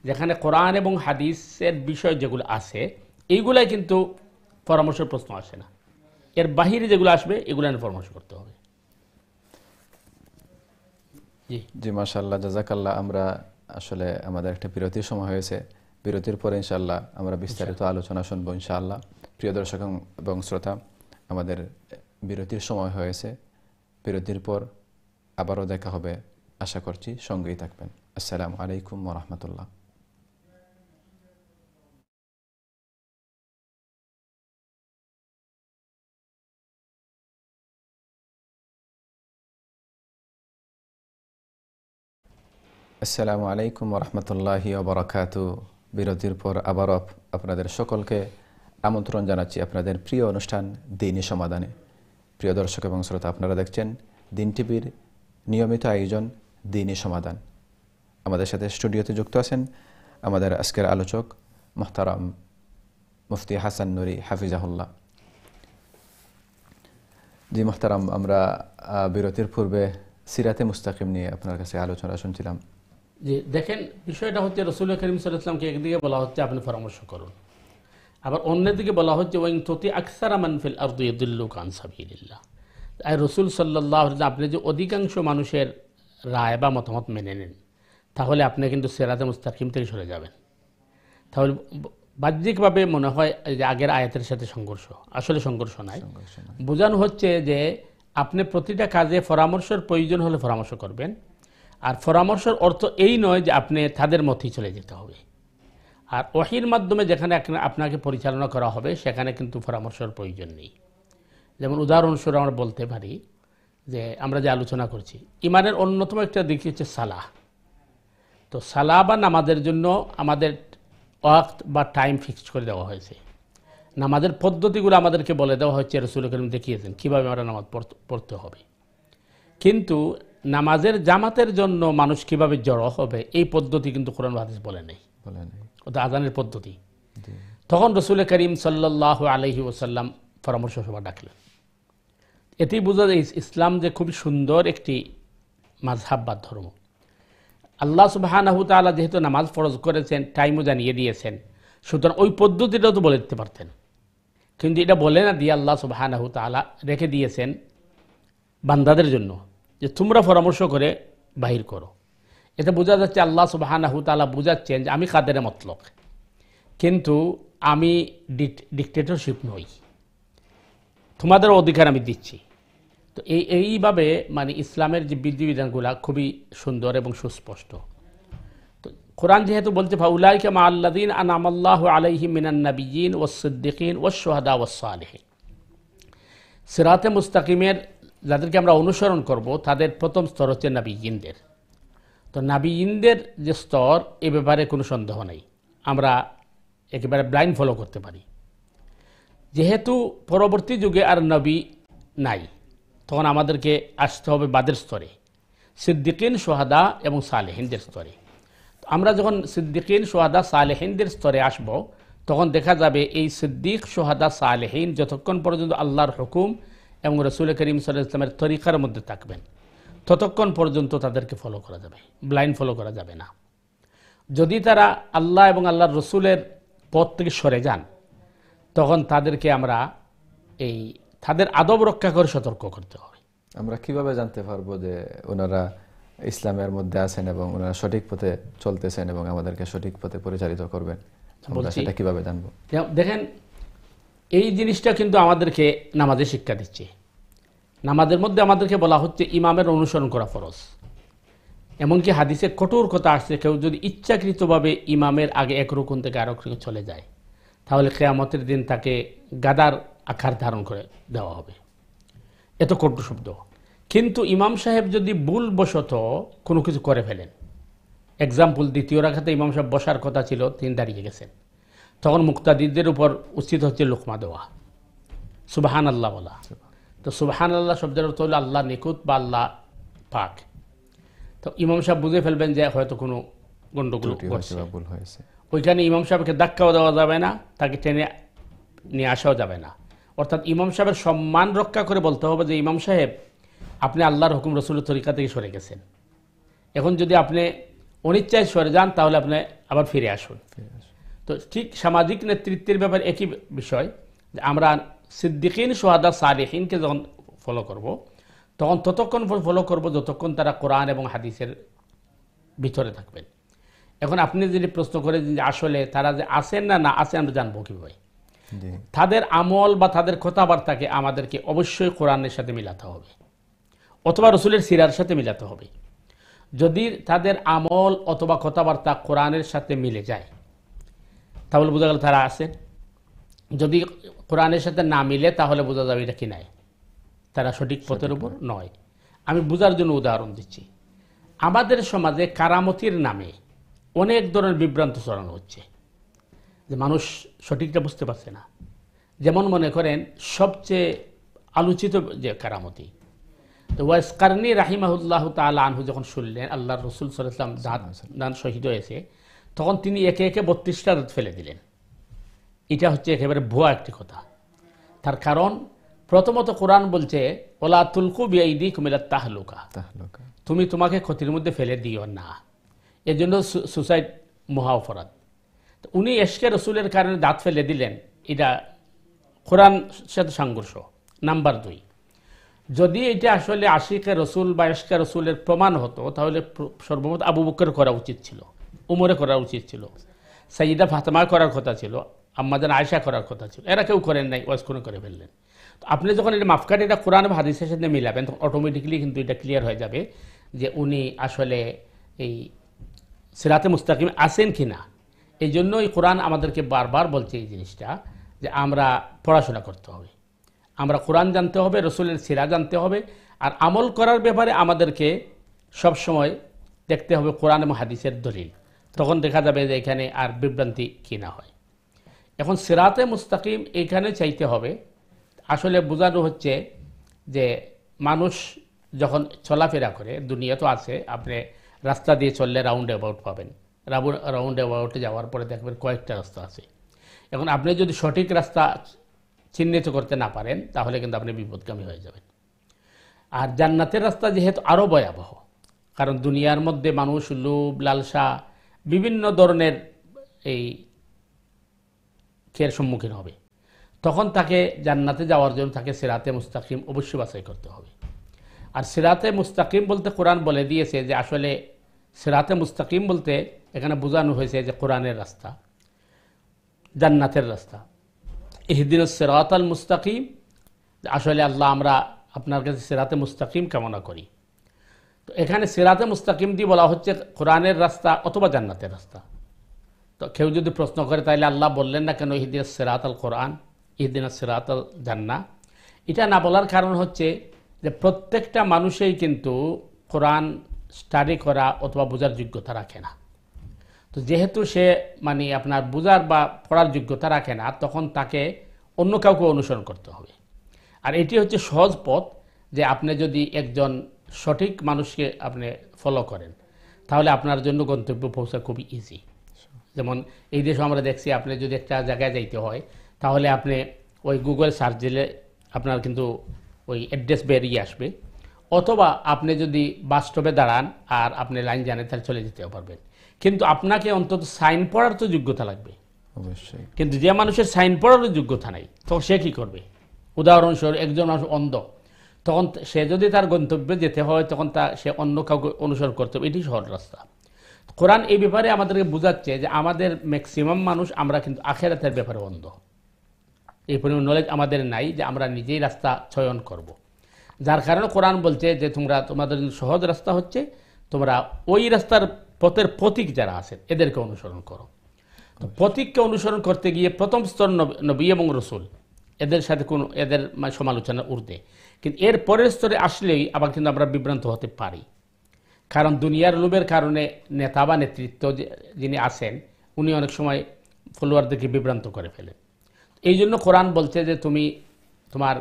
যেখানে কোরআন এবং হাদিসের বিষয় যেগুলো আছে এইগুলাই কিন্তু পরামর্শের প্রশ্ন আসে না। এর বাহিরে যেগুলো আসবে এগুলো নিয়ে পরামর্শ করতে হবে। জি মাশাআল্লাহ, জাযাকাল্লাহ। আমরা আসলে আমাদের একটা বিরতির সময় হয়েছে, বিরতির পরে ইনশাআল্লাহ আমরা বিস্তারিত আলোচনা শুনবো ইনশাআল্লাহ। প্রিয় দর্শক এবং শ্রোতা, আমাদের বিরতির সময় হয়েছে, বিরতির পর আবারও দেখা হবে, আশা করছি সঙ্গেই থাকবেন। আসসালামু আলাইকুম ওয়া রাহমাতুল্লাহ। আসসালামু আলাইকুম রহমতুল্লাহি ওবরাকাতু। বিরতির পর আবারও আপনাদের সকলকে আমন্ত্রণ জানাচ্ছি আপনাদের প্রিয় অনুষ্ঠান দিনী সমাধানে। প্রিয় দর্শক এবং শ্রোতা, আপনারা দেখছেন দিন টিভির নিয়মিত আয়োজন দিনী সমাধান। আমাদের সাথে স্টুডিওতে যুক্ত আছেন আমাদের আজকের আলোচক মুহতারাম মুফতি হাসান নুরি হাফিজাহুল্লাহ। জি মুহতারাম, আমরা বিরতির পূর্বে সিরাতে মুস্তাকিম নিয়ে আপনার কাছে আলোচনা শুনছিলাম। যে দেখেন, বিষয়টা হচ্ছে রসুল করিম সাল্লাল্লাহু আলাইহি ওয়াসাল্লামকে একদিকে বলা হচ্ছে আপনি পরামর্শ করুন, আবার অন্যদিকে বলা হচ্ছে ওয়াইন তুতি আকসারা মান ফিল আরদি ইয়াদিল্লুকা আন সাবিলিল্লাহ। আর রসুল সাল্লাল্লাহু আলাইহি ওয়াসাল্লাম, আপনি যে অধিকাংশ মানুষের রায় বা মতামত মেনে নেন, তাহলে আপনি কিন্তু সিরাতে মুস্তাকিম থেকে সরে যাবেন। তাহলে বাহ্যিকভাবে মনে হয় যে আগের আয়াতের সাথে সংঘর্ষ, আসলে সংঘর্ষ নাই। বোঝানো হচ্ছে যে আপনি প্রতিটা কাজে পরামর্শের প্রয়োজন হলে পরামর্শ করবেন, আর পরামর্শের অর্থ এই নয় যে আপনি তাদের মতেই চলে যেতে হবে। আর ওহীর মাধ্যমে যেখানে আপনাকে পরিচালনা করা হবে সেখানে কিন্তু পরামর্শের প্রয়োজন নেই। যেমন উদাহরণস্বরূপ আমরা বলতে পারি যে আমরা যে আলোচনা করছি, ইমানের অন্যতম একটা দিক হচ্ছে সালাহ। তো সালাহ বা নামাজের জন্য আমাদের ওয়াক্ত বা টাইম ফিক্সড করে দেওয়া হয়েছে। নামাজের পদ্ধতিগুলো আমাদেরকে বলে দেওয়া হচ্ছে, রাসূল করিম দেখিয়েছেন কীভাবে আমরা নামাজ পড়তে হবে। কিন্তু নামাজের জামাতের জন্য মানুষ কিভাবে জড়ো হবে এই পদ্ধতি কিন্তু কোরআন হাদিস বলে নেই, ওটা আজানের পদ্ধতি। তখন রাসূল করিম সাল্লাল্লাহু আলাইহি ওয়াসাল্লাম পরামর্শ সভা ডাকলেন। এতেই বোঝা যায় ইসলাম যে খুবই সুন্দর একটি মাযহাব বা ধর্ম। আল্লাহ সুবহানাহু ওয়া তাআলা যেহেতু নামাজ ফরজ করেছেন, টাইমও জানিয়ে দিয়েছেন, সুতরাং ওই পদ্ধতিটাও তো বলে দিতে পারতেন, কিন্তু এটা বলে না দিয়ে আল্লাহ সুবহানাহু ওয়া তাআলা রেখে দিয়েছেন বান্দাদের জন্য যে তোমরা পরামর্শ করে বাহির করো। এটা বোঝা যাচ্ছে আল্লাহ সুবহানাহু ওয়া তাআলা বোঝাচ্ছেন যে আমি কাদেরে মতলক, কিন্তু আমি ডিক্টেটরশিপ নই, তোমাদের অধিকার আমি দিচ্ছি। তো এইভাবে মানে ইসলামের যে বিধিবিধানগুলা খুবই সুন্দর এবং সুস্পষ্ট। তো কোরআন যেহেতু বলছে ফাউলাইকা মা আল্লাযীনা আনআমাল্লাহু আলাইহিম মিনান নাবিয়্যিন ওয়াস সিদ্দিকিন ওয়াশ শুহাদা ওয়াস সালিহিন, সিরাতে মুস্তাকিমের যাদেরকে আমরা অনুসরণ করব তাদের প্রথম স্তর হচ্ছে নাবিয়্যিনদের। তো নাবিয়্যিনদের যে স্তর, এ ব্যাপারে কোনো সন্দেহ নেই, আমরা একেবারে ব্লাইন্ড ফলো করতে পারি। যেহেতু পরবর্তী যুগে আর নবী নাই, তখন আমাদেরকে আসতে হবে বাদের স্তরে, সিদ্দিকিন শুহাদা এবং সালেহিনদের স্তরে। আমরা যখন সিদ্দিকিন শুহাদা সালেহিনদের স্তরে আসব, তখন দেখা যাবে এই সিদ্দিক শুহাদা সালেহিন যতক্ষণ পর্যন্ত আল্লাহর হুকুম এবং রাসূল করিম সাল্লাল্লাহু আলাইহি ওয়াসাল্লামের তরিকার মধ্যে থাকবেন, ততক্ষণ পর্যন্ত তাদেরকে ফলো করা যাবে, ব্লাইন্ড ফলো করা যাবে না। যদি তারা আল্লাহ এবং আল্লাহর রসুলের পথ থেকে সরে যান, তখন তাদেরকে আমরা তাদের আদব রক্ষা করে সতর্ক করতে হবে। আমরা কিভাবে জানতে পারবো যে ওনারা ইসলামের মধ্যে আছেন এবং ওনারা সঠিক পথে চলতেছেন এবং আমাদেরকে সঠিক পথে পরিচালিত করবেন, আমরা সেটা কিভাবে জানবো? দেখেন, এই জিনিসটা কিন্তু আমাদেরকে নামাজে শিক্ষা দিচ্ছে। নামাজের মধ্যে আমাদেরকে বলা হচ্ছে ইমামের অনুসরণ করা ফরজ। এমনকি হাদিসে কঠোর কথা আসছে, কেউ যদি ইচ্ছাকৃতভাবে ইমামের আগে এক রুকুন থেকে আরেক রুকুন চলে যায়, তাহলে কিয়ামতের দিন তাকে গাদার আকার ধারণ করে দেওয়া হবে। এত কঠোর শব্দ। কিন্তু ইমাম সাহেব যদি ভুলবশত কোনো কিছু করে ফেলেন, এক্সাম্পল, দ্বিতীয় রাকাতে ইমাম সাহেব বসার কথা ছিল, তিনি দাঁড়িয়ে গেছেন, তখন মুক্তাদিদের উপর উচিত হচ্ছে লুকমা দেওয়া, সুবহান আল্লাহ বলা। তো সুবহান আল্লাহ শব্দের অর্থ হলো আল্লাহ নিকুত বা আল্লাহ পাক। তো ইমাম সাহেব বুঝে ফেলবেন যে হয়তো কোনো গণ্ডগোল হয়েছে, ওইখানে ইমাম সাহেবকে ধাক্কাও দেওয়া যাবে না, তাকে টেনে নিয়ে আসাও যাবে না। অর্থাৎ ইমাম সাহেবের সম্মান রক্ষা করে বলতে হবে যে ইমাম সাহেব, আপনি আল্লাহর হুকুম রসুলের তরিকা থেকে সরে গেছেন, এখন যদি আপনি অনিচ্ছায় সরে যান তাহলে আপনি আবার ফিরে আসুন। তো ঠিক সামাজিক নেতৃত্বের ব্যাপারে একই বিষয়, যে আমরা সিদ্দিকিন শুহাদা সালেহিনকে যখন ফলো করব, তখন ততক্ষণ ফলো করব যতক্ষণ তারা কোরআন এবং হাদিসের ভিতরে থাকবেন। এখন আপনি যদি প্রশ্ন করেন যে আসলে তারা যে আছেন না না আছেন, আমরা জানবো কীভাবে? তাদের আমল বা তাদের কথাবার্তাকে আমাদেরকে অবশ্যই কোরআনের সাথে মিলাতে হবে, অথবা রসুলের সিরার সাথে মিলাতে হবে। যদি তাদের আমল অথবা কথাবার্তা কোরআনের সাথে মিলে যায়, তাহলে বোঝা গেল তারা আছে। যদি কোরআনের সাথে না মিলে, তাহলে বোঝা যাবে এটা কি নাই, তারা সঠিক পথের উপর নয়। আমি বোঝার জন্য উদাহরণ দিচ্ছি। আমাদের সমাজে কারামতির নামে অনেক ধরনের বিভ্রান্ত ছড়ানো হচ্ছে, যে মানুষ সঠিকটা বুঝতে পারছে না। যেমন মনে করেন সবচেয়ে আলোচিত যে কারামতি, তো ওয়াইস কারনি রাহিমাহুল্লাহ তাআলা আনহু যখন শুনলেন আল্লাহর রাসূল সাল্লাল্লাহু আলাইহি ওয়াসাল্লাম দান শহীদ হয়েছে, তখন তিনি একে একে 32টা দাঁত ফেলে দিলেন। এটা হচ্ছে একেবারে ভুয়া একটি কথা। তার কারণ প্রথমত কোরআন বলছে ওয়ালা তুলকু বিআইদিকুম ইলা তাহলুকা, তুমি তোমাকে ক্ষতির মধ্যে ফেলে দিও না। এর জন্য সুসাইড মহা অপরাধ। উনি এশকে রসুলের কারণে দাঁত ফেলে দিলেন, এটা কোরআন সাথে সংঘর্ষ। নাম্বার 2, যদি এটা আসলে আশিকে রসুল বা এশকে রসুলের প্রমাণ হতো, তাহলে সর্বমত আবু বকর করা উচিত ছিল, উমরে করা উচিত ছিল, সাইয়্যিদা ফাতেমা করার কথা ছিল, আম্মাজান আয়েশা করার কথা ছিল। এরা কেউ করেন নাই, ওয়াজ করে ফেললেন। তো আপনি যখন এটা মাফকাট এটা কোরআন বা হাদিসের সাথে মিলাবেন, তখন অটোমেটিকলি কিন্তু এটা ক্লিয়ার হয়ে যাবে যে উনি আসলে এই সিরাতে মুস্তাকিম আছেন কি না। এই জন্যই কোরআন আমাদেরকে বারবার বলছে এই জিনিসটা, যে আমরা পড়াশোনা করতে হবে, আমরা কোরআন জানতে হবে, রসুলের সিরা জানতে হবে, আর আমল করার ব্যাপারে আমাদেরকে সবসময় দেখতে হবে কোরআন এবং হাদিসের দলিল। তখন দেখা যাবে যে এখানে আর বিভ্রান্তি কি না হয়। এখন সিরাতে মুস্তাকিম এইখানে চাইতে হবে, আসলে বোঝানো হচ্ছে যে মানুষ যখন চলাফেরা করে, দুনিয়া তো আছে, আপনি রাস্তা দিয়ে চললে রাউন্ড অ্যাবাউট পাবেন, রাউন্ড অ্যাবাউটে যাওয়ার পরে দেখবেন কয়েকটা রাস্তা আছে। এখন আপনি যদি সঠিক রাস্তা চিহ্নিত করতে না পারেন, তাহলে কিন্তু আপনি বিপদগামী হয়ে যাবেন। আর জান্নাতের রাস্তা যেহেতু আরও ভয়াবহ, কারণ দুনিয়ার মধ্যে মানুষ লোভ লালসা বিভিন্ন ধরনের এই খের সম্মুখীন হবে, তখন তাকে জান্নাতে যাওয়ার জন্য তাকে সিরাতে মুস্তাকিম অবশ্যই বাছাই করতে হবে। আর সিরাতে মুস্তাকিম বলতে কোরআন বলে দিয়েছে যে আসলে সিরাতে মুস্তাকিম বলতে এখানে বোঝানো হয়েছে যে কোরআনের রাস্তা, জান্নাতের রাস্তা। ইহদিনাস সিরাতাল মুস্তাকিম, আসলে আল্লাহ আমরা আপনার কাছে সিরাতে মুস্তাকিম কামনা করি। তো এখানে সিরাতে মুস্তাকিম দিয়ে বলা হচ্ছে কোরআনের রাস্তা অথবা জান্নাতের রাস্তা। তো কেউ যদি প্রশ্ন করে তাহলে আল্লাহ বললেন না কেন ইহদিনাস সিরাতাল কোরআন, ইহদিনাস সিরাতাল জান্নাহ? এটা না বলার কারণ হচ্ছে যে প্রত্যেকটা মানুষই কিন্তু কোরআন স্টাডি করা অথবা বোঝার যোগ্যতা রাখে না। তো যেহেতু সে মানে আপনার বোঝার বা পড়ার যোগ্যতা রাখে না, তখন তাকে অন্য কাউকে অনুসরণ করতে হবে। আর এটি হচ্ছে সহজ পথ, যে আপনি যদি একজন সঠিক মানুষকে আপনি ফলো করেন, তাহলে আপনার জন্য গন্তব্য পৌঁছা খুবই ইজি। যেমন এই দেশে আমরা দেখছি, আপনি যদি একটা জায়গায় যাইতে হয়, তাহলে আপনি ওই গুগল সার্চ দিলে আপনার কিন্তু ওই অ্যাড্রেস বেরিয়ে আসবে, অথবা আপনি যদি বাস স্টপে দাঁড়ান আর আপনি লাইন জানেন, তাহলে চলে যেতেও পারবেন। কিন্তু আপনাকে অন্তত সাইন পড়ার তো যোগ্যতা লাগবে অবশ্যই। কিন্তু যে মানুষের সাইন পড়ারও যোগ্যতা নাই, তখন সে কী করবে? উদাহরণস্বরূপ একজন মানুষ অন্ধ, তখন সে যদি তার গন্তব্যে যেতে হয়, তখন সে অন্য কাউকে অনুসরণ করতে হবে। এটি সহজ রাস্তা। কোরআন এই ব্যাপারে আমাদেরকে বোঝাচ্ছে যে আমাদের ম্যাক্সিমাম মানুষ আমরা কিন্তু আখিরাতের ব্যাপারে অন্ধ। এই পরিমাণ নলেজ আমাদের নাই যে আমরা নিজেই রাস্তা চয়ন করব। যার কারণে কোরআন বলছে যে তোমাদের সহজ রাস্তা হচ্ছে তোমরা ওই রাস্তার পথের প্রতীক যারা আছেন এদেরকে অনুসরণ করো। তো প্রতীককে অনুসরণ করতে গিয়ে প্রথম স্তর নবী এবং রসুল, এদের সাথে কোনো এদের সমালোচনা ঊর্ধ্বে। কিন্তু এর পরের স্তরে আসলেই আবার কিন্তু আমরা বিভ্রান্ত হতে পারি, কারণ দুনিয়ার লোভের কারণে নেতা বা নেতৃত্ব যিনি আছেন উনি অনেক সময় ফলোয়ারদেরকে বিভ্রান্ত করে ফেলেন। এই জন্য কোরআন বলছে যে তুমি তোমার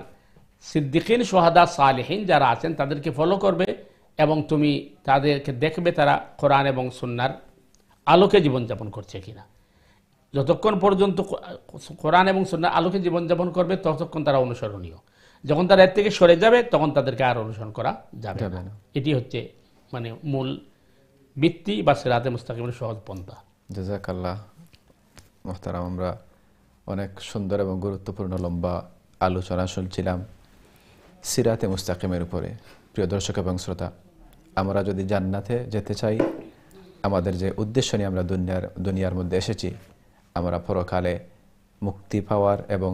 সিদ্দিকিন সোহাদা সালেহিন যারা আছেন তাদেরকে ফলো করবে, এবং তুমি তাদেরকে দেখবে তারা কোরআন এবং সুন্নাহর আলোকে জীবনযাপন করছে কিনা। যতক্ষণ পর্যন্ত কোরআন এবং সুন্নাহর আলোকে জীবনযাপন করবে ততক্ষণ তারা অনুসরণীয়। যখন তারা এর থেকে সরে যাবে তখন তাদেরকে আর অনুসরণ করা যাবে না। এটি হচ্ছে মানে মূল ভিত্তি বা সিরাতে মুস্তাকিমের সহজ পন্থা। জাযাকাল্লাহ মুহতারাম, আমরা অনেক সুন্দর এবং গুরুত্বপূর্ণ লম্বা আলোচনা শুনছিলাম সিরাতে মুস্তাকিমের উপরে। প্রিয় দর্শক এবং শ্রোতা, আমরা যদি জান্নাতে যেতে চাই, আমাদের যে উদ্দেশ্য নিয়ে আমরা দুনিয়ার মধ্যে এসেছি, আমরা পরকালে মুক্তি পাওয়ার এবং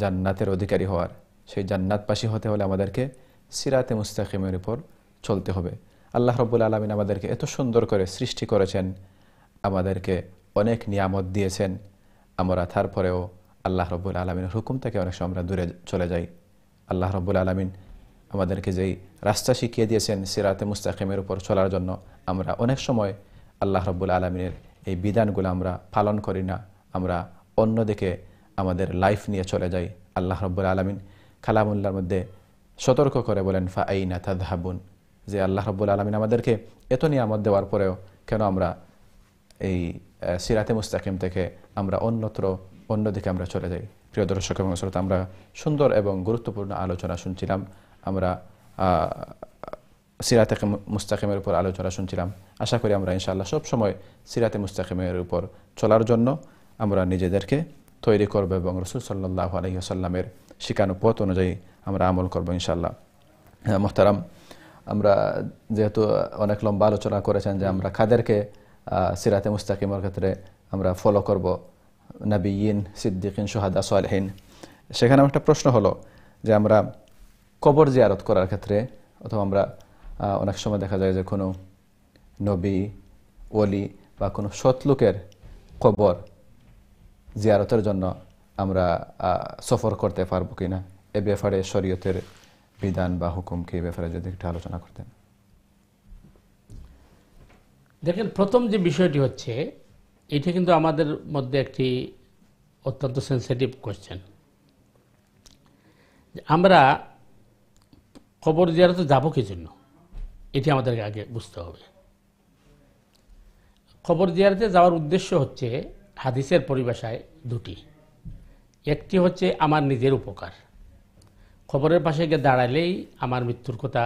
জান্নাতের অধিকারী হওয়ার, সেই জান্নাতবাসী হতে হলে আমাদেরকে সিরাতে মুস্তাকিমের উপর চলতে হবে। আল্লাহ রাব্বুল আলামিন আমাদেরকে এত সুন্দর করে সৃষ্টি করেছেন, আমাদেরকে অনেক নিয়ামত দিয়েছেন, আমরা তারপরেও আল্লাহ রাব্বুল আলামিনের হুকুম থেকে অনেক সময় আমরা দূরে চলে যাই। আল্লাহ রাব্বুল আলামিন আমাদেরকে যেই রাস্তা শিখিয়ে দিয়েছেন সিরাতে মুস্তাকিমের উপর চলার জন্য, আমরা অনেক সময় আল্লাহ রাব্বুল আলামিনের এই বিধানগুলো আমরা পালন করি না, আমরা অন্যদিকে আমাদের লাইফ নিয়ে চলে যাই। আল্লাহ রাব্বুল আলামিন কালামুল্লাহর মধ্যে সতর্ক করে বলেন ফা আইনা তাযহাবুন, যে আল্লাহ রাব্বুল আলামিন আমাদেরকে এত নিয়ামত দেওয়ার পরেও কেন আমরা এই সিরাতে মুস্তাকিম থেকে আমরা অন্যদিকে আমরা চলে যাই। প্রিয় দর্শক এবং শ্রোতা, আমরা সুন্দর এবং গুরুত্বপূর্ণ আলোচনা শুনছিলাম, আমরা সিরাতে মুস্তাকিমের উপর আলোচনা শুনছিলাম। আশা করি আমরা ইনশাআল্লাহ সব সময় সিরাতে মুস্তাকিমের উপর চলার জন্য আমরা নিজেদেরকে তৈরি করব এবং রাসূল সাল্লাল্লাহু আলাইহি ওয়াসাল্লামের শিখানো পথ অনুযায়ী আমরা আমল করব ইনশাআল্লাহ। মুহতারাম, আমরা যেহেতু অনেক লম্বা আলোচনা করেছেন যে আমরা কাদেরকে সিরাতে মুস্তাকিমের ক্ষেত্রে আমরা ফলো করব, নবিয়িন, সিদ্দিকিন, শুহাদা, সালেহিন, সেখানে একটা প্রশ্ন হলো যে আমরা কবর জিয়ারত করার ক্ষেত্রে, অথবা আমরা অনেক সময় দেখা যায় যে কোনো নবী, ওলি বা কোনো সৎ লোকের কবর জিয়ারতের জন্য আমরা সফর করতে পারবো কিনা, এ ব্যাপারে শরীয়তের বিধান বা হুকুম কি, এ ব্যাপারে যদি একটু আলোচনা করতেন। দেখেন, প্রথম যে বিষয়টি হচ্ছে, এটা কিন্তু আমাদের মধ্যে একটি অত্যন্ত সেন্সিটিভ কোয়েশ্চেন। আমরা কবর জিয়ারতে যাব কি জন্য, এটি আমাদেরকে আগে বুঝতে হবে। কবর জিয়ারতে যাওয়ার উদ্দেশ্য হচ্ছে হাদিসের পরিভাষায় দুটি। একটি হচ্ছে আমার নিজের উপকার, কবরের পাশে গিয়ে দাঁড়ালেই আমার মৃত্যুর কথা